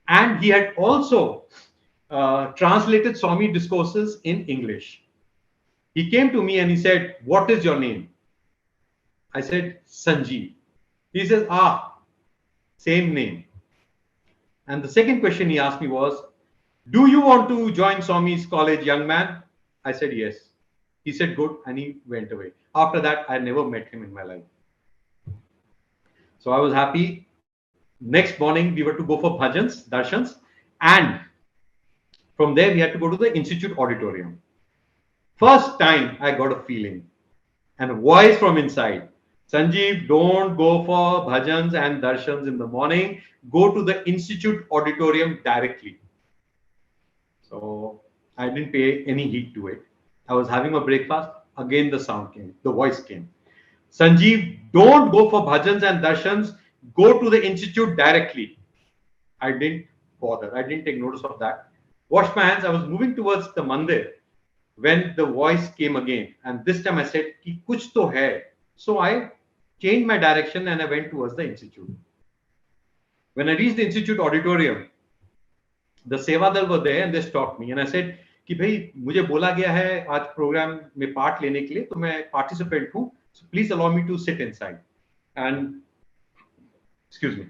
[SPEAKER 1] And he had also translated Swami discourses in English. He came to me and he said, what is your name? I said, Sanjeev. He says, same name. And the second question he asked me was, do you want to join Swami's college, young man? I said, yes. He said, good. And he went away. After that, I never met him in my life. So I was happy. Next morning, we were to go for bhajans, darshans. And from there, we had to go to the Institute Auditorium. First time, I got a feeling and a voice from inside. Sanjeev, don't go for bhajans and darshans in the morning. Go to the Institute Auditorium directly. So I didn't pay any heed to it. I was having a breakfast. Again, the sound came, the voice came. Sanjeev, don't go for bhajans and darshans. Go to the Institute directly. I didn't bother. I didn't take notice of that. Washed my hands. I was moving towards the mandir when the voice came again. And this time I said, ki kuch to hai. So I changed my direction and I went towards the Institute. When I reached the Institute Auditorium, the Sevadal were there and they stopped me. And I said, कि भाई मुझे बोला गया है आज programme में part लेने के लिए तो मैं पार्टिसिपेंट हूं so please allow me to sit inside and excuse me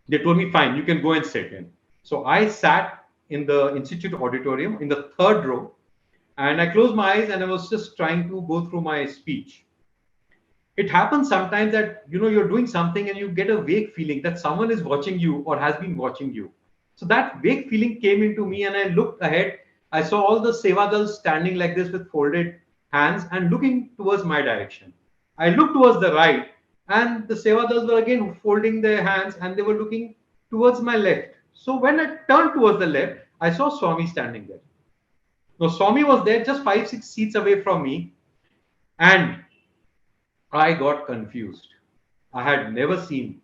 [SPEAKER 1] they told me fine you can go and sit in. So I sat in the Institute Auditorium in the third row and I closed my eyes and I was just trying to go through my speech. It happens sometimes that you're doing something and you get a vague feeling that someone is watching you or has been watching you. So that vague feeling came into me and I looked ahead. I saw all the Sevadals standing like this with folded hands and looking towards my direction. I looked towards the right and the Sevadals were again folding their hands and they were looking towards my left. So when I turned towards the left, I saw Swami standing there. Now Swami was there just 5-6 seats away from me and I got confused. I had never seen,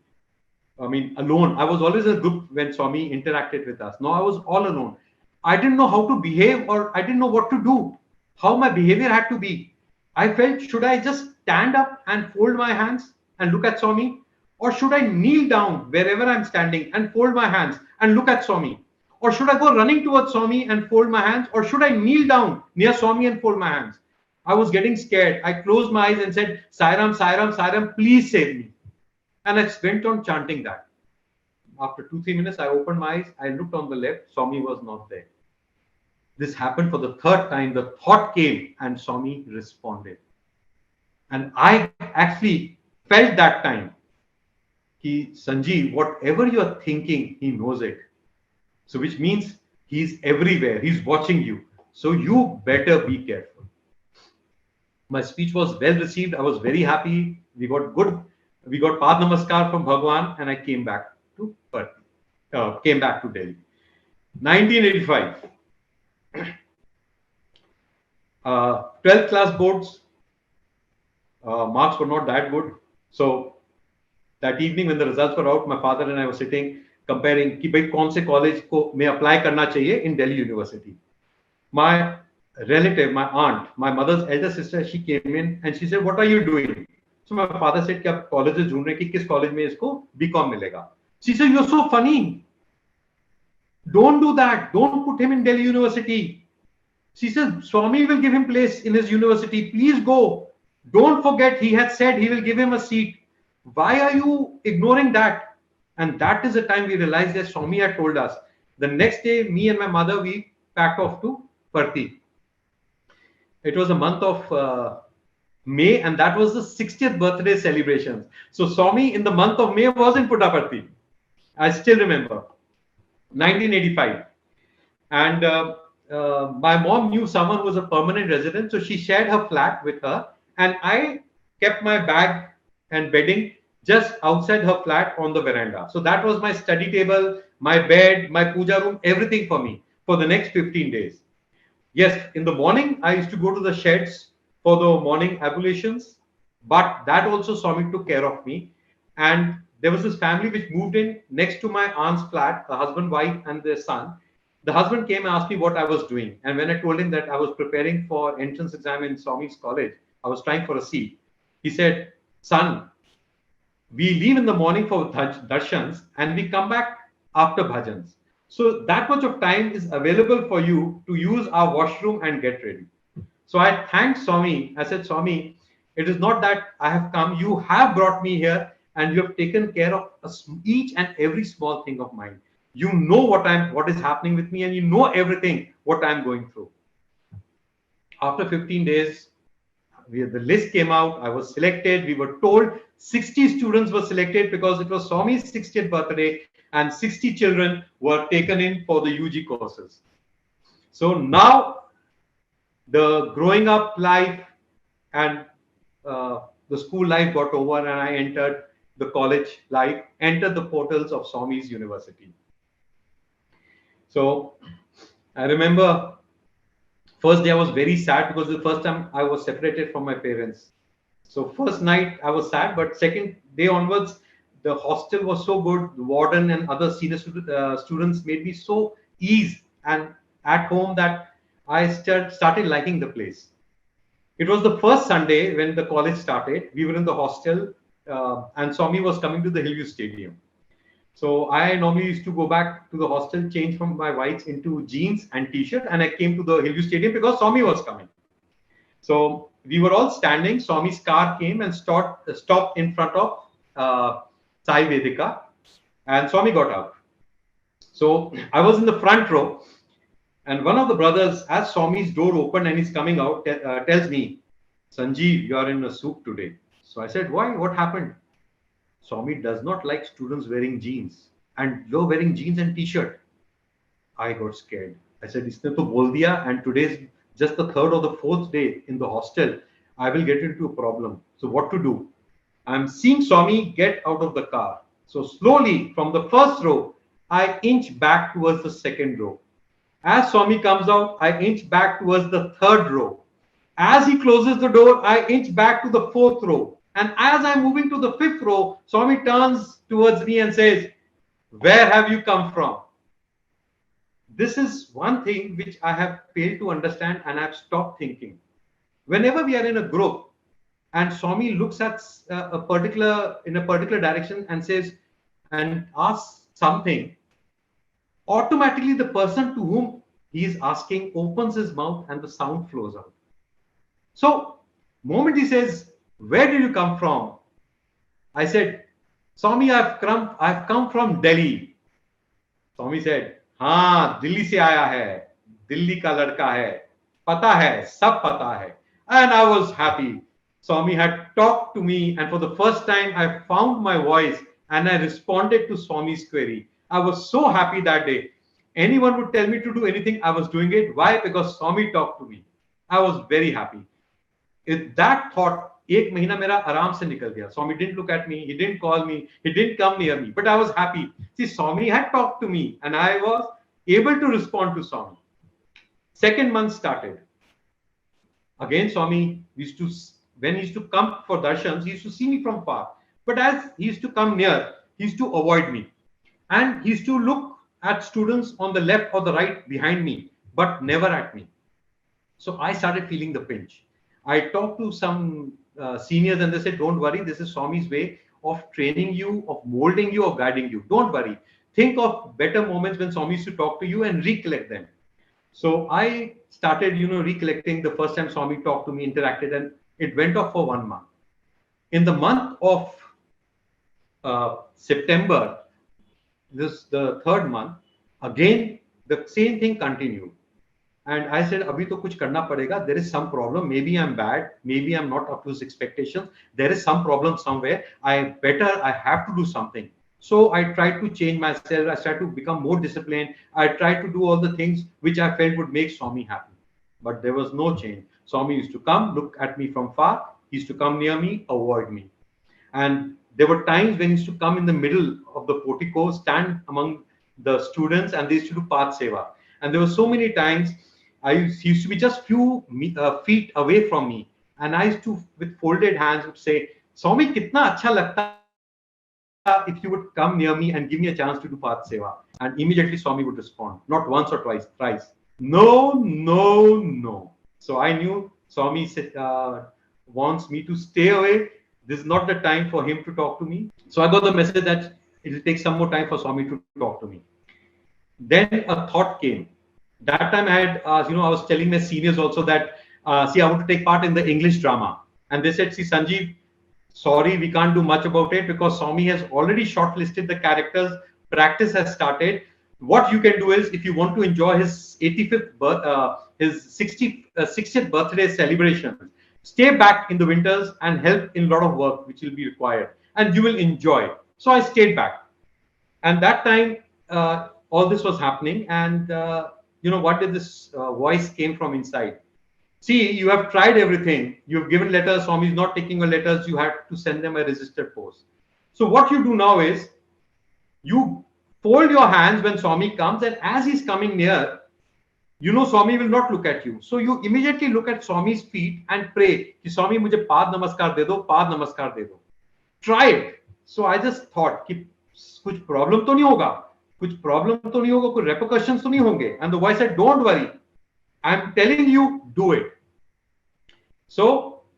[SPEAKER 1] alone. I was always in a group when Swami interacted with us. Now I was all alone. I didn't know how to behave or I didn't know what to do, how my behavior had to be. I felt, should I just stand up and fold my hands and look at Swami? Or should I kneel down wherever I'm standing and fold my hands and look at Swami? Or should I go running towards Swami and fold my hands? Or should I kneel down near Swami and fold my hands? I was getting scared. I closed my eyes and said, Sairam, Sairam, Sairam, please save me. And I went on chanting that. After 2-3 minutes, I opened my eyes. I looked on the left. Swami was not there. This happened for the third time. The thought came and Swami responded. And I actually felt that time, Sanjeev, whatever you are thinking, he knows it. So which means he's everywhere. He's watching you. So you better be careful. My speech was well received. I was very happy. We got Pad Namaskar from Bhagwan, and I came back to Delhi. 1985. 12th class boards. Marks were not that good. So that evening when the results were out, my father and I were sitting comparing कि भाई कौन से college को मैं apply करना चाहिए in Delhi University. My relative, my aunt, my mother's elder sister, she came in and she said, "What are you doing?" So my father said कि आप colleges ढूंढ रहे हैं कि किस college में इसको BCom मिलेगा. She said, "You're so funny. Don't do that. Don't put him in Delhi University." She said, "Swami will give him place in his university. Please go. Don't forget, he had said he will give him a seat. Why are you ignoring that?" And that is the time we realized that Swami had told us. The next day, me and my mother, we packed off to Parthi. It was a month of May, and that was the 60th birthday celebration. So Swami in the month of May was in Puttaparthi. I still remember. 1985. And my mom knew someone who was a permanent resident, so she shared her flat with her, and I kept my bag and bedding just outside her flat on the veranda. So that was my study table, my bed, my puja room, everything for me for the next 15 days. Yes, in the morning, I used to go to the sheds for the morning ablutions, but that also Swami took care of me. And there was this family which moved in next to my aunt's flat, a husband, wife, and their son. The husband came and asked me what I was doing. And when I told him that I was preparing for entrance exam in Swami's college, I was trying for a seat. He said, "Son, we leave in the morning for darshans and we come back after bhajans. So that much of time is available for you to use our washroom and get ready." So I thanked Swami. I said, "Swami, it is not that I have come. You have brought me here and you have taken care of each and every small thing of mine. You know what is happening with me, and you know everything what I'm going through." After 15 days, the list came out. I was selected. We were told 60 students were selected because it was Swami's 60th birthday and 60 children were taken in for the UG courses. So now the growing up life and the school life got over, and I entered the college life, entered the portals of Swami's University. So I remember first day I was very sad because the first time I was separated from my parents. So first night I was sad, but second day onwards, the hostel was so good. The warden and other senior students made me so ease and at home that I started liking the place. It was the first Sunday when the college started. We were in the hostel and Swami was coming to the Hillview Stadium. So I normally used to go back to the hostel, change from my whites into jeans and t-shirt, and I came to the Hillview Stadium because Swami was coming. So we were all standing. Swami's car came and stopped in front of Sai Vedika, and Swami got out. So I was in the front row, and one of the brothers, as Swami's door opened and he's coming out, tells me, "Sanjeev, you are in a suit today." So I said, "Why? What happened?" "Swami does not like students wearing jeans, and you're wearing jeans and t-shirt." I got scared. I said, "Isne to bol diya, and today's just the third or the fourth day in the hostel. I will get into a problem. So what to do?" I'm seeing Swami get out of the car. So slowly from the first row, I inch back towards the second row. As Swami comes out, I inch back towards the third row. As he closes the door, I inch back to the fourth row. And as I'm moving to the fifth row, Swami turns towards me and says, "Where have you come from?" This is one thing which I have failed to understand, and I've stopped thinking. Whenever we are in a group and Swami looks at in a particular direction and says and asks something, automatically the person to whom he is asking opens his mouth and the sound flows out. So, moment he says, "Where did you come from?" I said, "Swami, I've come from Delhi." Swami said, "हाँ, दिल्ली से आया है, दिल्ली का लड़का है, पता है, सब पता है." And I was happy. Swami had talked to me, and for the first time, I found my voice and I responded to Swami's query. I was so happy that day. Anyone would tell me to do anything, I was doing it. Why? Because Swami talked to me. I was very happy. That thought, एक महीना मेरा आराम से निकल गया. Swami didn't look at me, he didn't call me, he didn't come near me, but I was happy. See, Swami had talked to me and I was able to respond to Swami. Second month started. Again, Swami used to, when he used to come for darshans, he used to see me from far. But as he used to come near, he used to avoid me. And he used to look at students on the left or the right behind me, but never at me. So I started feeling the pinch. I talked to some seniors and they said, "Don't worry, this is Swami's way of training you, of molding you, of guiding you. Don't worry. Think of better moments when Swami used to talk to you and recollect them." So I started, recollecting the first time Swami talked to me, interacted, and it went off for 1 month. In the month of September, the third month, again, the same thing continued. And I said, "Abhi to kuch karna padega. There is some problem. Maybe I'm bad. Maybe I'm not up to his expectations. There is some problem somewhere. I have to do something." So I tried to change myself. I tried to become more disciplined. I tried to do all the things which I felt would make Swami happy. But there was no change. Swami used to come, look at me from far. He used to come near me, avoid me. And there were times when he used to come in the middle of the portico, stand among the students, and they used to do path seva. And there were so many times he used to be just few feet away from me. And I used to, with folded hands, would say, "Swami, kitna acha lagta if you would come near me and give me a chance to do path seva." And immediately Swami would respond, not once or twice, thrice. "No, no, no." So I knew Swami wants me to stay away. This is not the time for him to talk to me. So I got the message that it will take some more time for Swami to talk to me. Then a thought came. That time I had, I was telling my seniors also that, see, I want to take part in the English drama. And they said, "See, Sanjeev, sorry, we can't do much about it because Swami has already shortlisted the characters. Practice has started. What you can do is, if you want to enjoy his 85th birth, his 60th birthday celebration, stay back in the winters and help in a lot of work which will be required, and you will enjoy." So I stayed back. And that time, all this was happening. And what did this voice came from inside? "See, you have tried everything. You've given letters. Swami is not taking your letters. You have to send them a registered post. So what you do now is, you fold your hands when Swami comes, and as he's coming near, Swami will not look at you. So you immediately look at Swami's feet and pray, ki Swami, mujhe paad namaskar de do, paad namaskar de do." Try it. So I just thought, ki kuch problem to nahi hoga. Kuch problem to nahi hoga, kuch repercussions to nahi honge. And the voice said, "Don't worry. I'm telling you, do it." So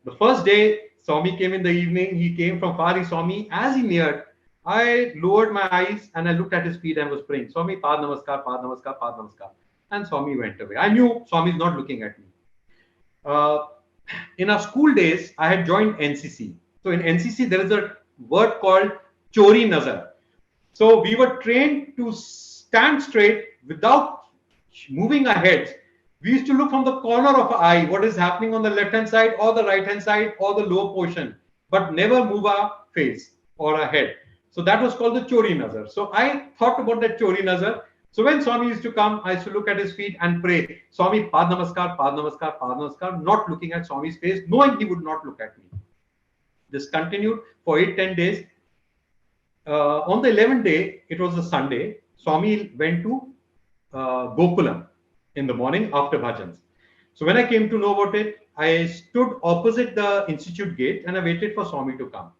[SPEAKER 1] the first day, Swami came in the evening. He came from far. He saw me. As he neared, I lowered my eyes and I looked at his feet and was praying, "Swami, paad namaskar, paad namaskar, paad namaskar." And Swami went away. I knew Swami is not looking at me. In our school days, I had joined NCC. So in NCC, there is a word called chori nazar. So we were trained to stand straight without moving our heads. We used to look from the corner of our eye, what is happening on the left-hand side or the right-hand side or the lower portion, but never move our face or our head. So that was called the chori nazar. So I thought about that chori nazar. So when Swami used to come, I used to look at his feet and pray, "Swami, paad namaskar, paad namaskar, paad namaskar," not looking at Swami's face, knowing he would not look at me. This continued for 8-10 days. On the 11th day, it was a Sunday, Swami went to Gokulam in the morning after bhajans. So when I came to know about it, I stood opposite the institute gate and I waited for Swami to come.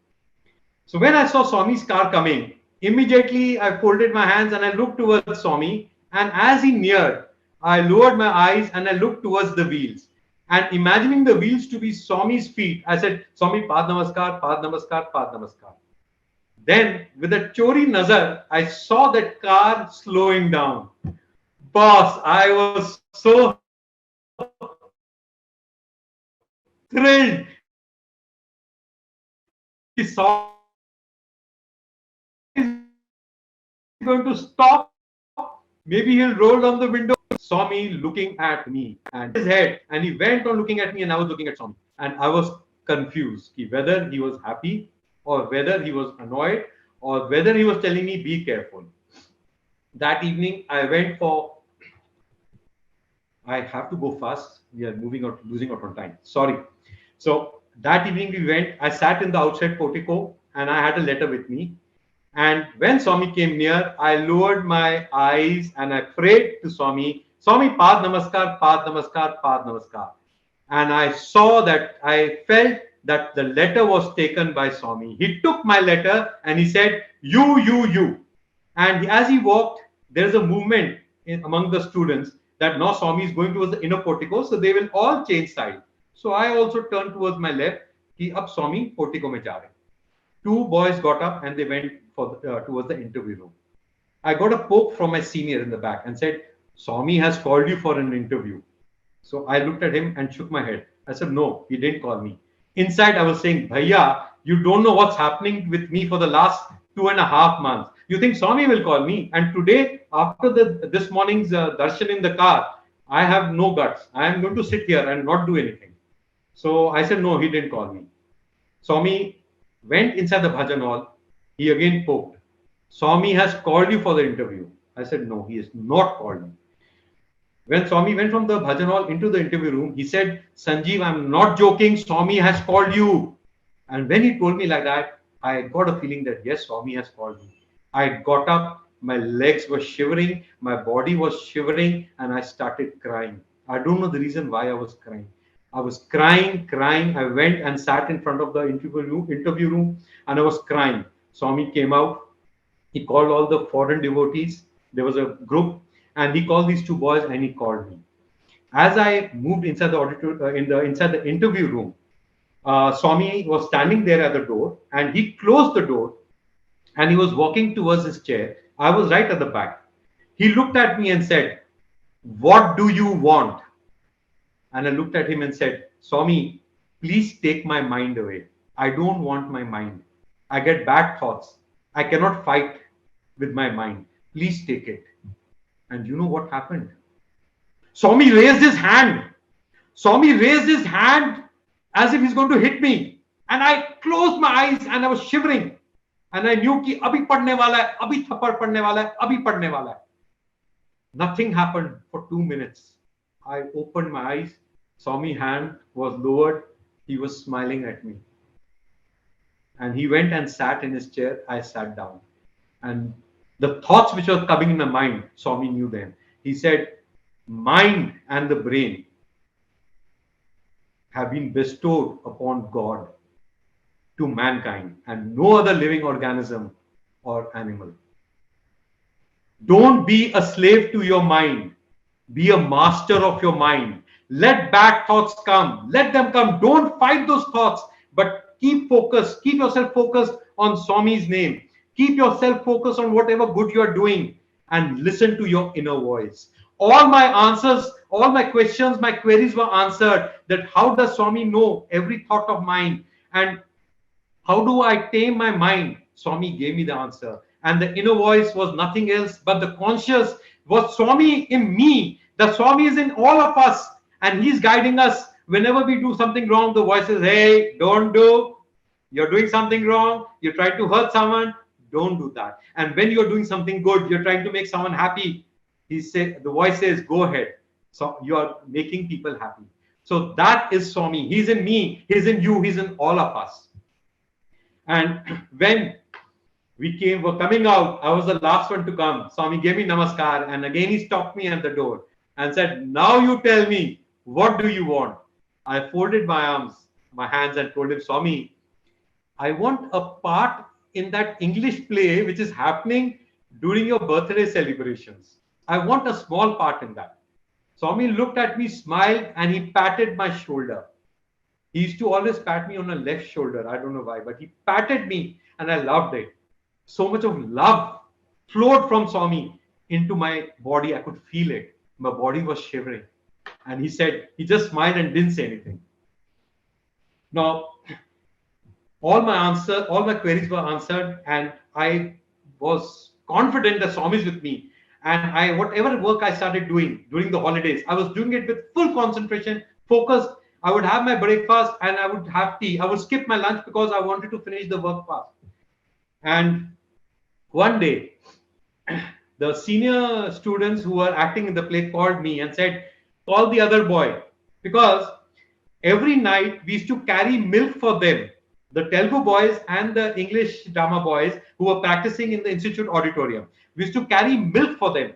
[SPEAKER 1] So when I saw Swami's car coming, immediately I folded my hands and I looked towards Swami. And as he neared, I lowered my eyes and I looked towards the wheels. And imagining the wheels to be Swami's feet, I said, "Swami, paad namaskar, paad namaskar, paad namaskar." Then, with a chori nazar, I saw that car slowing down. Boss, I was so thrilled. He saw is going to stop. Maybe he'll roll down the window. Saw me looking at me and his head, and he went on looking at me, and I was looking at Swami. And I was confused whether he was happy or whether he was annoyed or whether he was telling me, be careful. That evening, I went for. I have to go fast. We are moving out, losing out on time. Sorry. So that evening we went. I sat in the outside portico and I had a letter with me. And when Swami came near, I lowered my eyes and I prayed to Swami, Swami, Pad Namaskar, Pad Namaskar, Pad Namaskar. And I saw that, I felt that the letter was taken by Swami. He took my letter and he said, you. And as he walked, there's a movement among the students that now Swami is going towards the inner portico, so they will all change side. So I also turned towards my left. Ki ab Swami portico mein ja rahe. Two boys got up and they went towards the interview room. I got a poke from my senior in the back and said, Swami has called you for an interview. So I looked at him and shook my head. I said, no, he didn't call me. Inside, I was saying, Bhaiya, you don't know what's happening with me for the last 2.5 months. You think Swami will call me? And today, after this morning's darshan in the car, I have no guts. I am going to sit here and not do anything. So I said, no, he didn't call me. Swami went inside the bhajan hall. He again poked. Swami has called you for the interview. I said, no, he has not called me. When Swami went from the bhajan hall into the interview room, he said, Sanjeev, I'm not joking. Swami has called you. And when he told me like that, I got a feeling that yes, Swami has called me. I got up, my legs were shivering, my body was shivering, and I started crying. I don't know the reason why I was crying. I was crying. I went and sat in front of the interview room, and I was crying. Swami came out. He called all the foreign devotees. There was a group, and he called these two boys, and he called me. As I moved inside the inside the interview room, Swami was standing there at the door, and he closed the door, and he was walking towards his chair. I was right at the back. He looked at me and said, "What do you want?" And I looked at him and said, Swami, please take my mind away. I don't want my mind. I get bad thoughts. I cannot fight with my mind. Please take it. And you know what happened? Swami raised his hand. Swami raised his hand as if he's going to hit me. And I closed my eyes and I was shivering. And I knew कि अभी पढ़ने वाला है, अभी थप्पड़ पढ़ने वाला है, अभी पढ़ने वाला है. Nothing happened for 2 minutes. I opened my eyes. Swami's hand was lowered. He was smiling at me. And he went and sat in his chair. I sat down. And the thoughts which were coming in my mind, Swami knew them. He said, mind and the brain have been bestowed upon God to mankind and no other living organism or animal. Don't be a slave to your mind. Be a master of your mind. Let bad thoughts come. Let them come. Don't fight those thoughts, but keep focused. Keep yourself focused on Swami's name. Keep yourself focused on whatever good you are doing and listen to your inner voice. All my answers, all my questions, my queries were answered. That how does Swami know every thought of mine? And how do I tame my mind? Swami gave me the answer. And the inner voice was nothing else but the conscious was Swami in me. The Swami is in all of us. And he's guiding us. Whenever we do something wrong, the voice says, hey, don't do. You're doing something wrong. You're trying to hurt someone. Don't do that. And when you're doing something good, you're trying to make someone happy. The voice says, go ahead. So you are making people happy. So that is Swami. He's in me. He's in you. He's in all of us. And when were coming out, I was the last one to come. Swami gave me namaskar. And again, he stopped me at the door and said, now you tell me, what do you want? I folded my hands and told him, Swami, I want a part in that English play which is happening during your birthday celebrations. I want a small part in that. Swami looked at me, smiled, and he patted my shoulder. He used to always pat me on the left shoulder. I don't know why, but he patted me and I loved it. So much of love flowed from Swami into my body. I could feel it. My body was shivering. And he said, he just smiled and didn't say anything. Now, all my queries were answered, and I was confident that Swami is with me. And whatever work I started doing during the holidays, I was doing it with full concentration, focus. I would have my breakfast and I would have tea. I would skip my lunch because I wanted to finish the work fast. And one day, the senior students who were acting in the play called me and said, call the other boy, because every night we used to carry milk for them, the Telugu boys and the English drama boys who were practicing in the institute auditorium. We used to carry milk for them,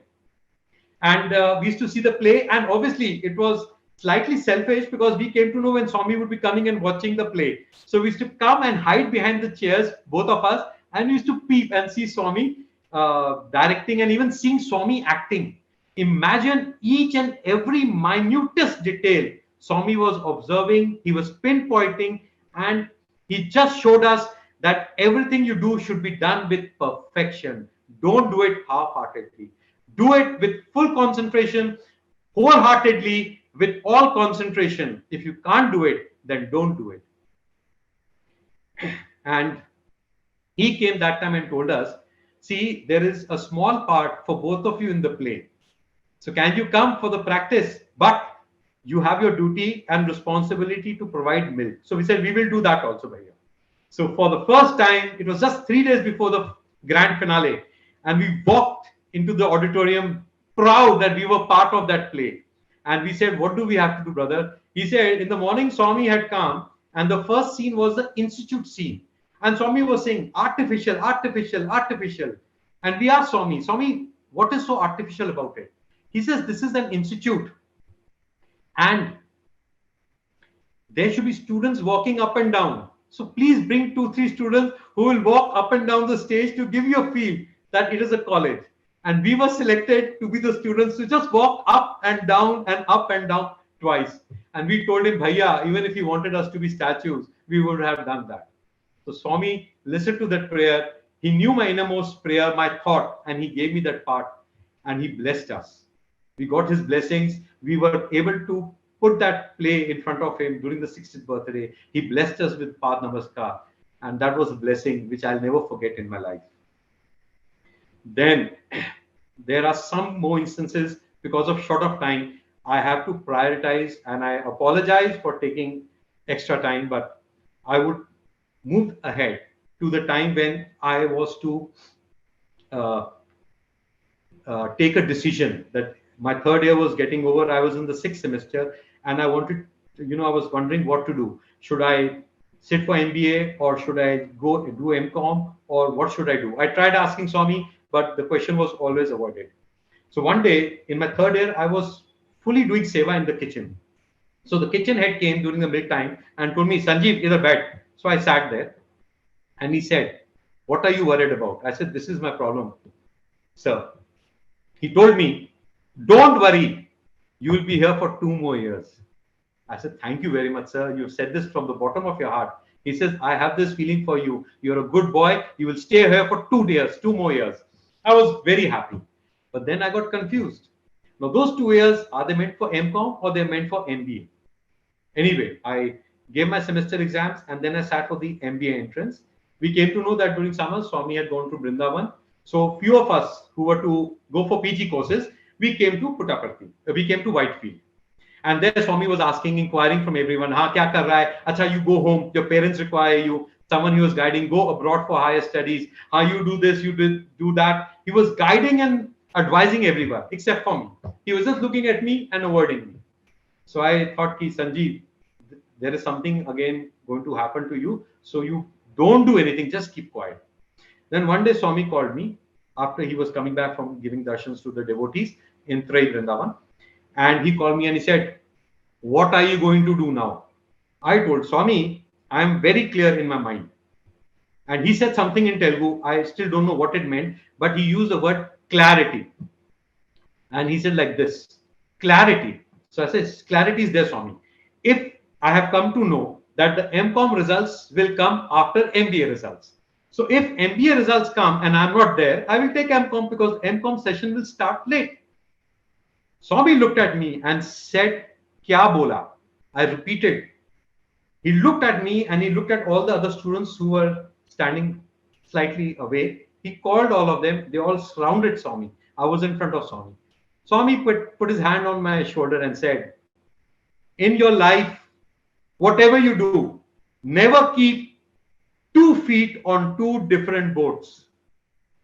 [SPEAKER 1] and we used to see the play. And obviously it was slightly selfish because we came to know when Swami would be coming and watching the play. So we used to come and hide behind the chairs, both of us, and we used to peep and see Swami directing and even seeing Swami acting. Imagine each and every minutest detail Swami was observing, he was pinpointing, and he just showed us that everything you do should be done with perfection. Don't do it half-heartedly. Do it with full concentration, wholeheartedly, with all concentration. If you can't do it, then don't do it. And he came that time and told us, see, there is a small part for both of you in the play. So can you come for the practice? But you have your duty and responsibility to provide milk. So we said, we will do that also, Bhaiya. So for the first time, it was just 3 days before the grand finale, and we walked into the auditorium proud that we were part of that play. And we said, what do we have to do, brother? He said, in the morning, Swami had come, and the first scene was the institute scene. And Swami was saying, artificial, artificial, artificial. And we asked Swami, Swami, what is so artificial about it? He says, this is an institute. And there should be students walking up and down. So please bring 2-3 students who will walk up and down the stage to give you a feel that it is a college. And we were selected to be the students to just walk up and down twice. And we told him, Bhaiya, even if he wanted us to be statues, we would have done that. So Swami listened to that prayer. He knew my innermost prayer, my thought, and he gave me that part. And he blessed us. We got his blessings. We were able to put that play in front of him during the 60th birthday. He blessed us with Pad Namaskar. And that was a blessing which I'll never forget in my life. Then there are some more instances. Because of short of time, I have to prioritize, and I apologize for taking extra time, but I would move ahead to the time when I was to take a decision that my third year was getting over. I was in the 6th semester, and I wanted, I was wondering what to do. Should I sit for MBA, or should I go do MCOM, or what should I do? I tried asking Swami, but the question was always avoided. So one day in my third year, I was fully doing seva in the kitchen. So the kitchen head came during the milk time and told me, Sanjeev, either bed. So I sat there, and he said, what are you worried about? I said, this is my problem, sir. He told me, don't worry, you will be here for 2 more years. I said, thank you very much, sir. You've said this from the bottom of your heart. He says, I have this feeling for you. You're a good boy. You will stay here for 2 more years. I was very happy. But then I got confused. Now, those 2 years, are they meant for MCOM or they're meant for MBA? Anyway, I gave my semester exams, and then I sat for the MBA entrance. We came to know that during summer, Swami had gone to Vrindavan. So few of us who were to go for PG courses, we came to Puttaparthi. We came to Whitefield. And there Swami was inquiring from everyone, kya kar raha hai? Acha, you go home, your parents require you. Someone he was guiding, go abroad for higher studies. You do this, you do that. He was guiding and advising everyone except for me. He was just looking at me and avoiding me. So I thought, Sanjeev, there is something again going to happen to you. So you don't do anything, just keep quiet. Then one day Swami called me after he was coming back from giving darshans to the devotees in Trai Vrindavan. And he called me and he said, what are you going to do now? I told Swami, I am very clear in my mind. And he said something in Telugu. I still don't know what it meant, but he used the word clarity. And he said like this, clarity. So I said, clarity is there, Swami. If I have come to know that the MCOM results will come after MBA results. So if MBA results come and I'm not there, I will take MCOM because MCOM session will start late. Swami looked at me and said, Kya bola? I repeated. He looked at me and he looked at all the other students who were standing slightly away. He called all of them. They all surrounded Swami. I was in front of Swami. Swami put his hand on my shoulder and said, in your life, whatever you do, never keep 2 feet on two different boats.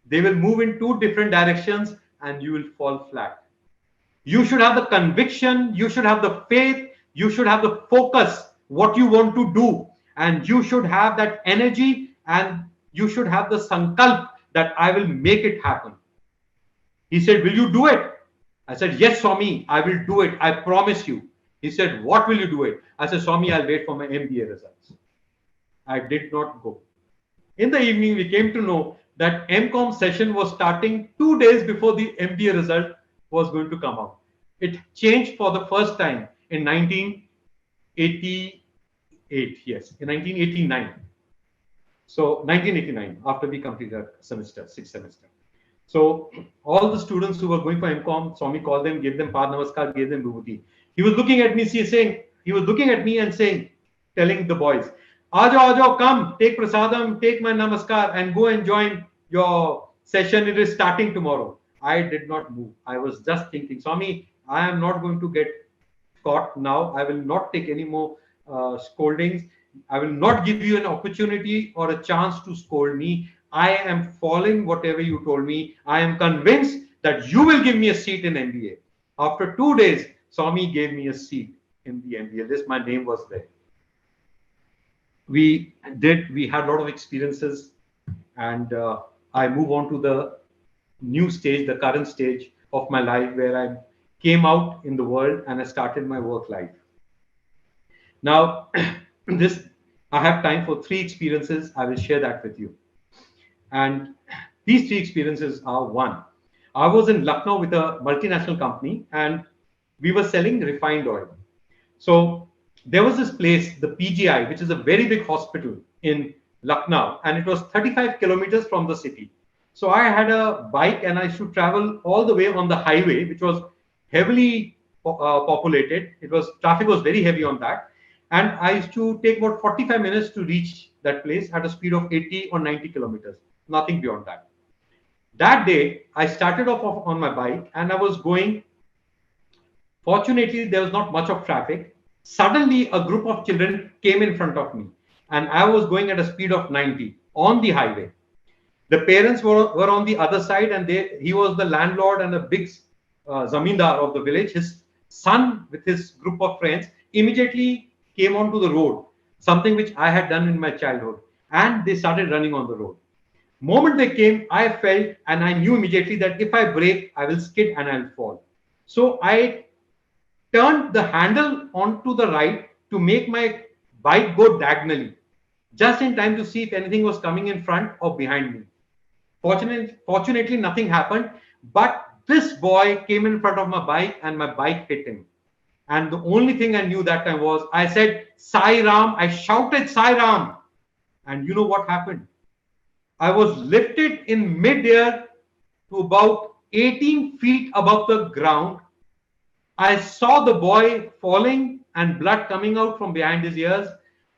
[SPEAKER 1] They will move in two different directions and you will fall flat. You should have the conviction, you should have the faith, you should have the focus, what you want to do, and you should have that energy and you should have the sankalp that I will make it happen. He said, will you do it? I said, yes, Swami, I will do it. I promise you. He said, what will you do it? I said, Swami, I'll wait for my MBA results. I did not go. In the evening, we came to know that MCOM session was starting 2 days before the MBA result was going to come out. It changed for the first time in 1988, yes, in 1989. So 1989, after we completed our semester, 6th semester. So all the students who were going for MCOM, Swami called them, gave them Pad Namaskar, gave them Vibhuti. He was looking at me, and saying, telling the boys, Ajo, come, take prasadam, take my namaskar and go and join your session. It is starting tomorrow. I did not move. I was just thinking, Swami, I am not going to get caught now. I will not take any more scoldings. I will not give you an opportunity or a chance to scold me. I am following whatever you told me. I am convinced that you will give me a seat in MBA. After 2 days, Swami gave me a seat in the MBA list. My name was there. We had a lot of experiences, and I move on to the new stage, the current stage of my life, where I came out in the world and I started my work life. Now, I have time for 3 experiences. I will share that with you. And these 3 experiences are: one, I was in Lucknow with a multinational company and we were selling refined oil. So there was this place, the PGI, which is a very big hospital in Lucknow, and it was 35 kilometers from the city. So I had a bike and I used to travel all the way on the highway, which was heavily populated. Traffic was very heavy on that. And I used to take about 45 minutes to reach that place at a speed of 80 or 90 kilometers, nothing beyond that. That day, I started off on my bike and I was going. Fortunately, there was not much of traffic. Suddenly, a group of children came in front of me and I was going at a speed of 90 on the highway. The parents were on the other side, and he was the landlord and a big zamindar of the village. His son with his group of friends immediately came onto the road, something which I had done in my childhood, and they started running on the road. Moment they came, I felt and I knew immediately that if I brake, I will skid and I'll fall. So I turned the handle onto the right to make my bike go diagonally, just in time to see if anything was coming in front or behind me. Fortunately, nothing happened, but this boy came in front of my bike and my bike hit him. And the only thing I knew that time was I said, Sai Ram. I shouted, Sai Ram. And you know what happened? I was lifted in mid-air to about 18 feet above the ground. I saw the boy falling and blood coming out from behind his ears.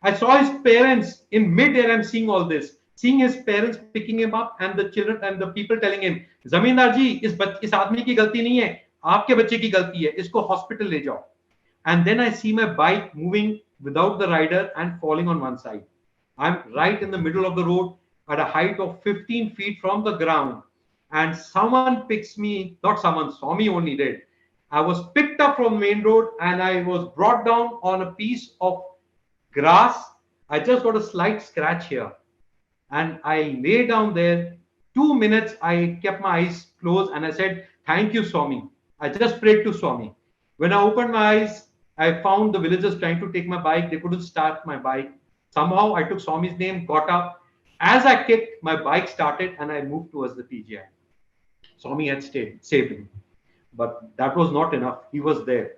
[SPEAKER 1] I saw his parents in mid-air. I'm seeing all this. Seeing his parents picking him up and the children and the people telling him, Zamindar ji, इस आदमी की गलती नहीं है, आपके बच्चे की गलती है, इसको hospital ले जाओ. And then I see my bike moving without the rider and falling on one side. I'm right in the middle of the road at a height of 15 feet from the ground. And someone picks me, not someone, Swami only did. I was picked up from the main road and I was brought down on a piece of grass. I just got a slight scratch here. And I lay down there. 2 minutes, I kept my eyes closed and I said, thank you, Swami. I just prayed to Swami. When I opened my eyes, I found the villagers trying to take my bike. They couldn't start my bike. Somehow I took Swami's name, got up. As I kicked, my bike started and I moved towards the PGI. Swami had saved me. But that was not enough. He was there.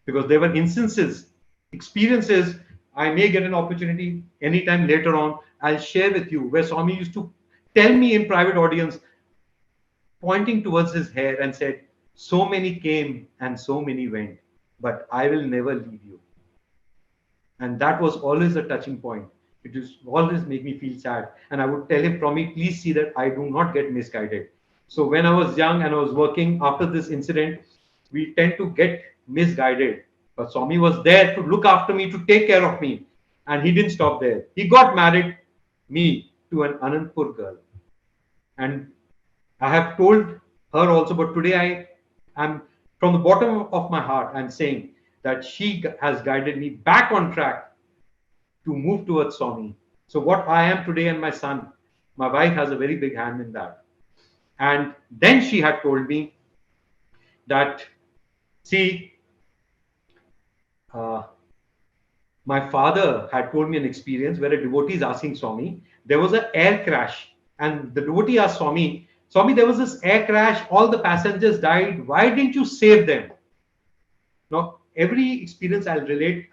[SPEAKER 1] Because there were instances, experiences, I may get an opportunity anytime later on. I'll share with you where Swami used to tell me in private audience, pointing towards his hair, and said, "So many came and so many went, but I will never leave you." And that was always a touching point. It used to always make me feel sad. And I would tell him, Swami, please see that I do not get misguided. So when I was young and I was working after this incident, we tend to get misguided. But Swami was there to look after me, to take care of me. And he didn't stop there. He got married me to an Anandpur girl. And I have told her also, but today I am from the bottom of my heart, I'm saying that she has guided me back on track to move towards Swami. So what I am today and my son, my wife has a very big hand in that. And then she had told me that, see, my father had told me an experience where a devotee is asking Swami, there was an air crash. And the devotee asked Swami, Swami, there was this air crash, all the passengers died. Why didn't you save them? Now, every experience I'll relate,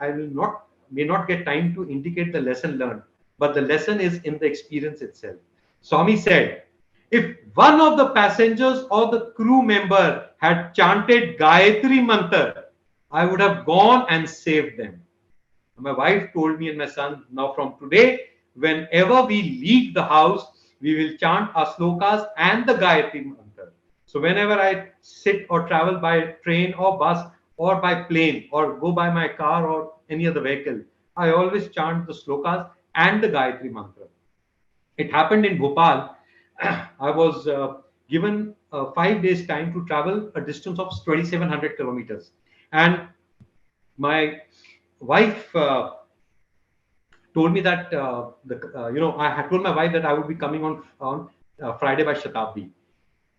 [SPEAKER 1] may not get time to indicate the lesson learned, but the lesson is in the experience itself. Swami said, if one of the passengers or the crew member had chanted Gayatri Mantra, I would have gone and saved them. My wife told me and my son, now from today, whenever we leave the house, we will chant our slokas and the Gayatri Mantra. So whenever I sit or travel by train or bus or by plane or go by my car or any other vehicle, I always chant the slokas and the Gayatri Mantra. It happened in Bhopal. I was given 5 days time to travel a distance of 2,700 kilometers. And my wife told me that, I had told my wife that I would be coming on Friday by Shatabdi.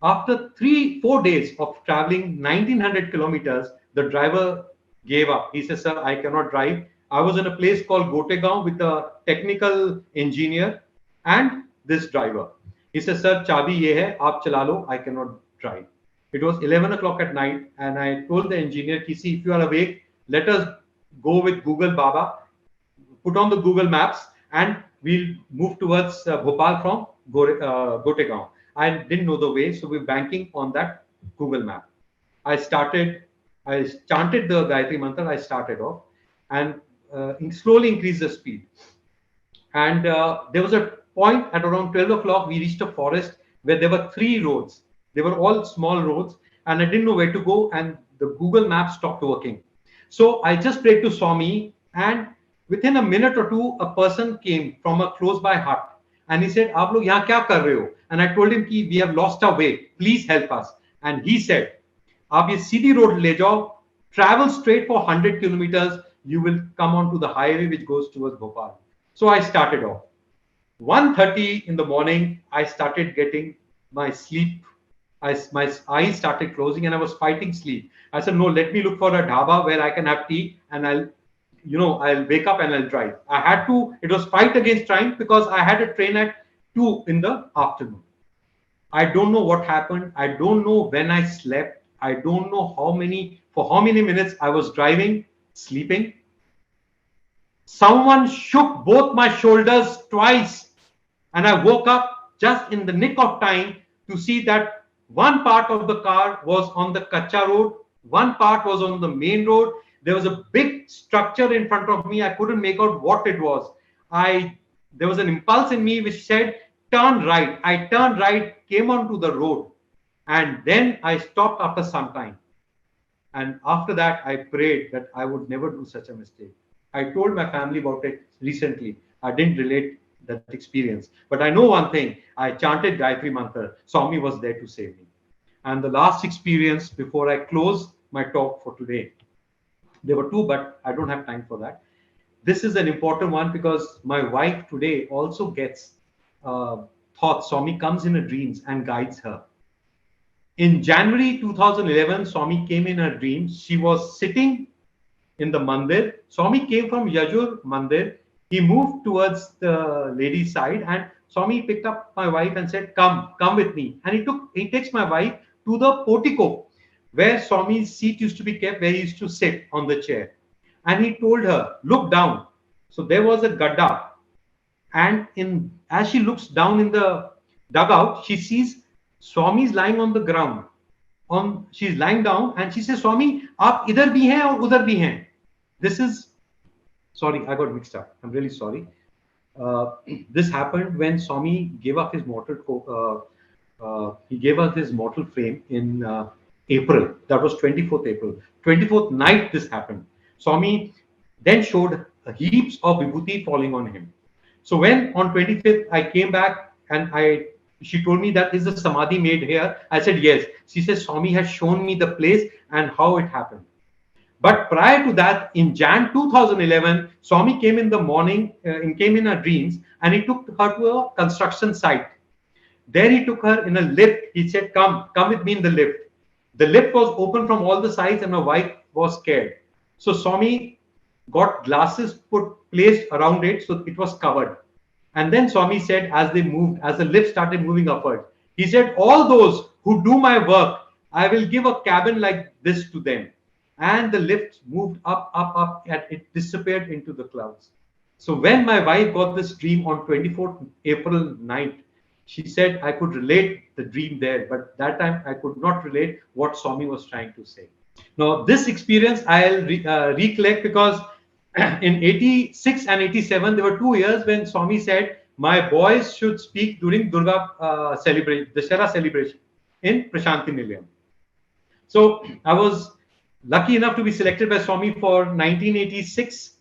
[SPEAKER 1] After 3-4 days of traveling 1,900 kilometers, the driver gave up. He says, sir, I cannot drive. I was in a place called Gotegaon with a technical engineer and this driver. He says, sir, chabi ye hai, aap chala lo, I cannot drive. It was 11 o'clock at night and I told the engineer, see, if you are awake, let us go with Google Baba, put on the Google Maps and we'll move towards Bhopal from Gotegaon. I didn't know the way, so we're banking on that Google map. I chanted the Gayatri Mantra, I started off and slowly increased the speed. And there was a point at around 12 o'clock, we reached a forest where there were 3 roads. They were all small roads and I didn't know where to go and the Google map stopped working. So I just prayed to Swami and within a minute or two, a person came from a close by hut and he said, "Aap log yahan kya kar rahe ho?" And I told him, we have lost our way. Please help us. And he said, "Aap ye Seedhi road le jao, travel straight for 100 kilometers. You will come onto the highway which goes towards Bhopal." So I started off. 1:30 in the morning, I started getting my sleep. My eyes started closing and I was fighting sleep. I said, no, let me look for a dhaba where I can have tea and I'll wake up and I'll drive. I had to, it was fight against time because I had a train at 2 in the afternoon. I don't know what happened. I don't know when I slept. I don't know for how many minutes I was driving, sleeping. Someone shook both my shoulders twice and I woke up just in the nick of time to see that one part of the car was on the Kacha road, one part was on the main road. There was a big structure in front of me. I couldn't make out what it was. There was an impulse in me which said, turn right. I turned right, came onto the road, and then I stopped after some time. And after that, I prayed that I would never do such a mistake. I told my family about it recently. I didn't relate that experience. But I know one thing. I chanted Gayatri Mantra. Swami was there to save me. And the last experience before I close my talk for today, there were 2, but I don't have time for that. This is an important one because my wife today also gets thoughts. Swami comes in her dreams and guides her. In January 2011, Swami came in her dreams. She was sitting in the mandir. Swami came from Yajur Mandir. He moved towards the lady's side and Swami picked up my wife and said, come with me. And he takes my wife to the portico where Swami's seat used to be kept, where he used to sit on the chair. And he told her, look down. So there was a gadda. And as she looks down in the dug out, she sees Swami is lying on the ground. She's lying down and she says, Swami, aap idhar bhi hain aur udhar bhi hain. This is, sorry, I got mixed up. I'm really sorry. This happened when Swami gave up his he gave us his mortal frame in April. That was 24th April. 24th night this happened. Swami then showed heaps of vibhuti falling on him. So when on 25th I came back and she told me that is the samadhi made here. I said yes. She says Swami has shown me the place and how it happened. But prior to that, in Jan 2011, Swami came in the morning, came in her dreams, and he took her to a construction site. There he took her in a lift. He said, come with me in the lift. The lift was open from all the sides and my wife was scared. So Swami got glasses placed around it so it was covered. And then Swami said, as the lift started moving upward, he said, all those who do my work, I will give a cabin like this to them. And the lift moved up, and it disappeared into the clouds. So when my wife got this dream on 24th April night, she said I could relate the dream there, but that time I could not relate what Swami was trying to say. Now, this experience I'll recollect because in 86 and 87, there were 2 years when Swami said, my boys should speak during Durga celebration, Dashera celebration in Prashanti Nilayam. So I was lucky enough to be selected by Swami for 1986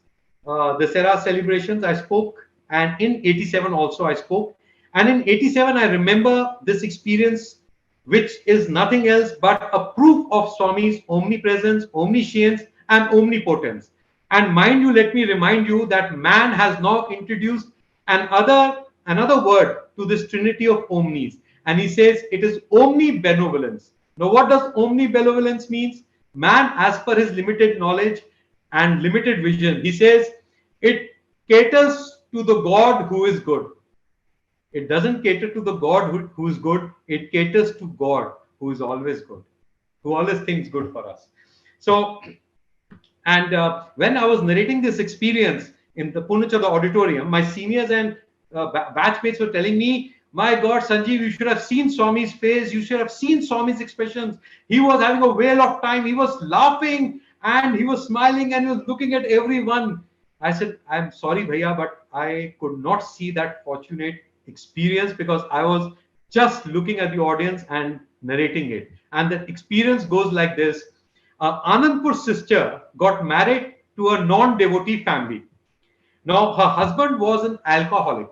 [SPEAKER 1] Dashera celebrations. I spoke, and in 87 also I spoke. And in 87, I remember this experience, which is nothing else but a proof of Swami's omnipresence, omniscience, and omnipotence. And mind you, let me remind you that man has now introduced another word to this trinity of omnis. And he says it is omnibenevolence. Now, what does omnibenevolence mean? Man, as per his limited knowledge and limited vision, he says it caters to the God who is good. It doesn't cater to the God who is good. It caters to God who is always good, who always thinks good for us. So, and when I was narrating this experience in the Punachada auditorium, my seniors and batchmates were telling me, my God, Sanjeev, you should have seen Swami's face. You should have seen Swami's expressions. He was having a whale of time. He was laughing and he was smiling and he was looking at everyone. I said, I'm sorry, Bhaiya, but I could not see that fortunate experience because I was just looking at the audience and narrating it. And the experience goes like this. Anandpur's sister got married to a non-devotee family. Now, her husband was an alcoholic.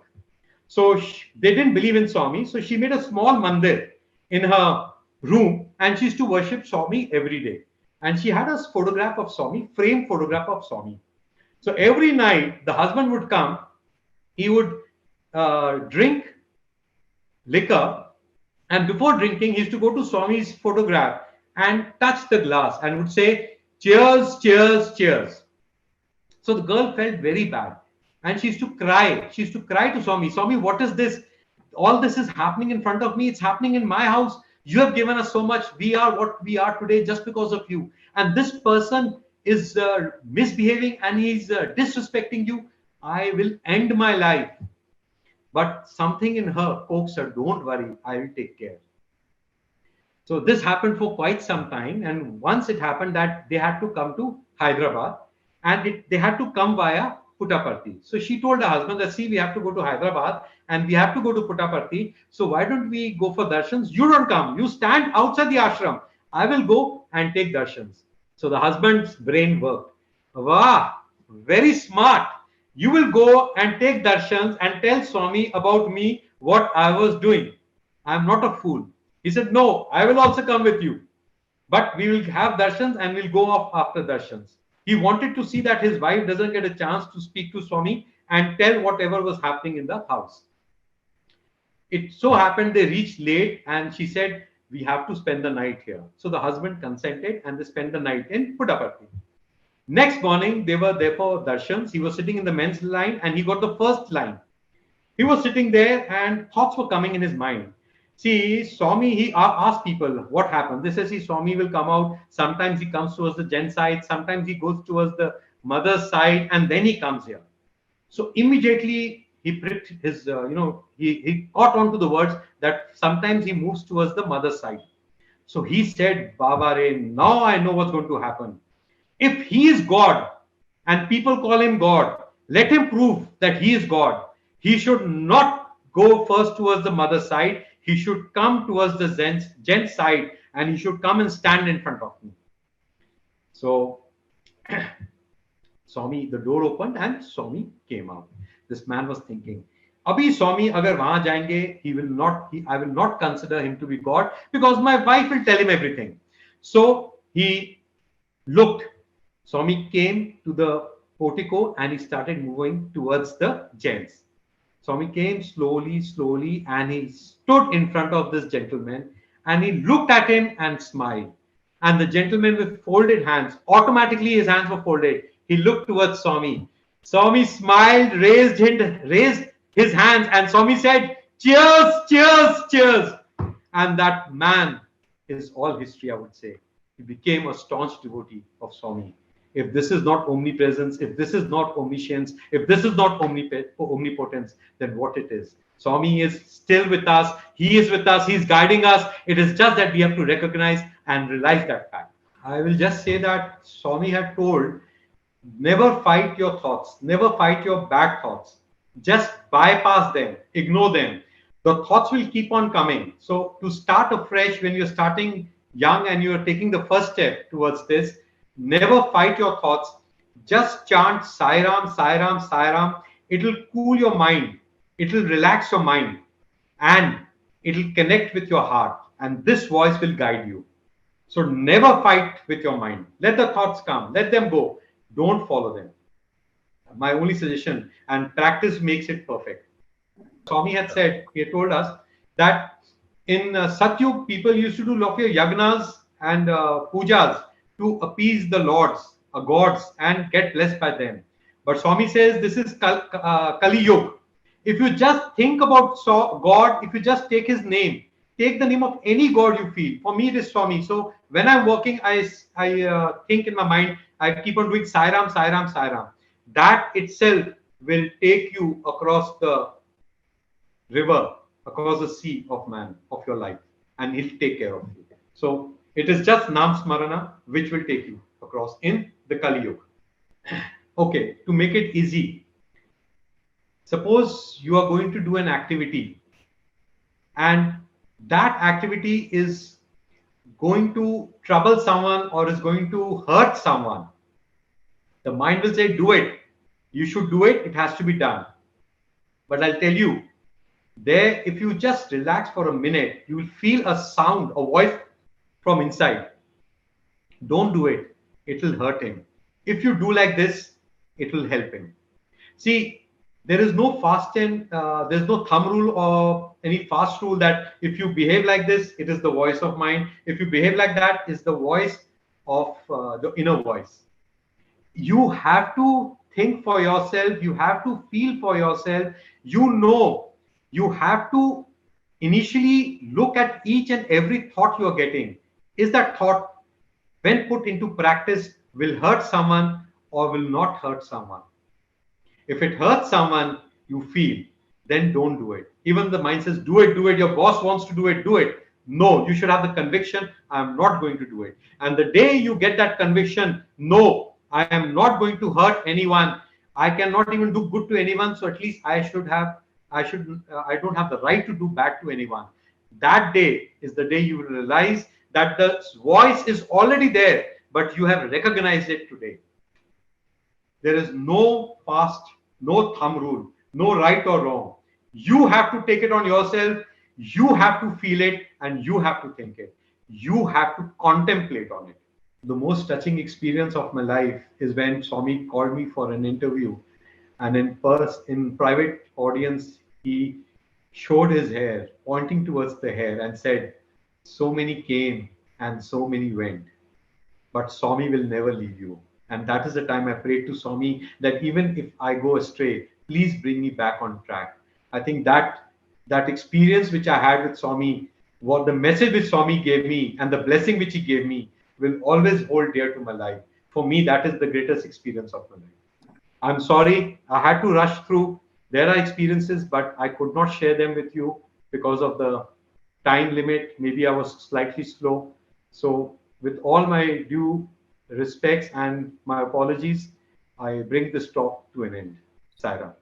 [SPEAKER 1] So they didn't believe in Swami. So she made a small mandir in her room and she used to worship Swami every day. And she had a photograph of Swami, framed photograph of Swami. So every night the husband would come, he would drink liquor, and before drinking he used to go to Swami's photograph and touch the glass and would say, cheers, cheers, cheers. So the girl felt very bad and she used to cry. She used to cry to Swami, Swami, what is this? All this is happening in front of me. It's happening in my house. You have given us so much. We are what we are today just because of you. And this person is misbehaving and he's disrespecting you. I will end my life. But something in her coaxed her, don't worry, I will take care. So this happened for quite some time. And once it happened that they had to come to Hyderabad and they had to come via Puttaparthi. So she told her husband that, see, we have to go to Hyderabad and we have to go to Puttaparthi. So why don't we go for darshans? You don't come. You stand outside the ashram. I will go and take darshans. So the husband's brain worked. Wow, very smart. You will go and take darshans and tell Swami about me, what I was doing. I'm not a fool. He said, no, I will also come with you. But we will have darshans and we'll go off after darshans. He wanted to see that his wife doesn't get a chance to speak to Swami and tell whatever was happening in the house. It so happened they reached late and she said, we have to spend the night here. So the husband consented and they spent the night in Puttaparthi. Next morning, they were there for darshans. He was sitting in the men's line and he got the first line. He was sitting there and thoughts were coming in his mind. See, Swami, he asked people what happened. They says, see, Swami will come out. Sometimes he comes towards the gent side. Sometimes he goes towards the mother's side and then he comes here. So immediately pricked his, he caught on to the words that sometimes he moves towards the mother's side. So he said, Baba Re, now I know what's going to happen. If he is God and people call him God, let him prove that he is God. He should not go first towards the mother side. He should come towards the gent side, and he should come and stand in front of me. So Swami, the door opened and Swami came out. This man was thinking, Abhi Swami, agar wahan jayenge, I will not consider him to be God because my wife will tell him everything. So he looked. Swami came to the portico and he started moving towards the gents. Swami came slowly, slowly, and he stood in front of this gentleman and he looked at him and smiled. And the gentleman with folded hands, automatically his hands were folded. He looked towards Swami. Swami smiled, raised his hands, and Swami said, cheers, cheers, cheers. And that man is all history, I would say. He became a staunch devotee of Swami. If this is not omnipresence, if this is not omniscience, if this is not omnipotence, then what it is? Swami is still with us. He is with us. He's guiding us. It is just that we have to recognize and realize that fact. I will just say that Swami had told, never fight your thoughts. Never fight your bad thoughts. Just bypass them. Ignore them. The thoughts will keep on coming. So to start afresh, when you're starting young and you're taking the first step towards this, never fight your thoughts. Just chant Sai Ram, Sai Ram, Sai Ram. It will cool your mind. It will relax your mind. And it will connect with your heart. And this voice will guide you. So never fight with your mind. Let the thoughts come. Let them go. Don't follow them. My only suggestion. And practice makes it perfect. Swami had said, he had told us that in Satyug, people used to do lot of yagnas and pujas to appease the lords, gods, and get blessed by them. But Swami says this is Kali Yuga. If you just think about God, if you just take his name, take the name of any God you feel. For me, it is Swami. So when I'm working, I think in my mind, I keep on doing Sai Ram, Sai Ram, Sai Ram. That itself will take you across the river, across the sea of man, of your life, and he'll take care of you. So it is just Nam Smarana which will take you across in the Kali Yuga. Okay, to make it easy, suppose you are going to do an activity and that activity is going to trouble someone or is going to hurt someone. The mind will say, do it. You should do it. It has to be done. But I'll tell you, there, if you just relax for a minute, you will feel a sound, a voice from inside. Don't do it. It will hurt him. If you do like this, it will help him. See, there is no there's no thumb rule or any fast rule that if you behave like this, it is the voice of mind. If you behave like that, it's the voice of the inner voice. You have to think for yourself. You have to feel for yourself. You have to initially look at each and every thought you are getting. Is that thought, when put into practice, will hurt someone or will not hurt someone? If it hurts someone, you feel, then don't do it. Even the mind says, do it, do it. Your boss wants to do it, do it. No, you should have the conviction, I am not going to do it. And the day you get that conviction, no, I am not going to hurt anyone. I cannot even do good to anyone. So at least I don't have the right to do bad to anyone. That day is the day you will realize that the voice is already there, but you have recognized it today. There is no fast, no thumb rule, no right or wrong. You have to take it on yourself. You have to feel it and you have to think it. You have to contemplate on it. The most touching experience of my life is when Swami called me for an interview, and in private audience, he showed his hair, pointing towards the hair, and said, so many came and so many went, but Swami will never leave you. And that is the time I prayed to Swami that even if I go astray, please bring me back on track. I think that experience which I had with Swami, what the message which Swami gave me and the blessing which he gave me will always hold dear to my life. For me, that is the greatest experience of my life. I'm sorry, I had to rush through. There are experiences, but I could not share them with you because of the time limit. Maybe I was slightly slow. So, with all my due respects and my apologies, I bring this talk to an end. Saira.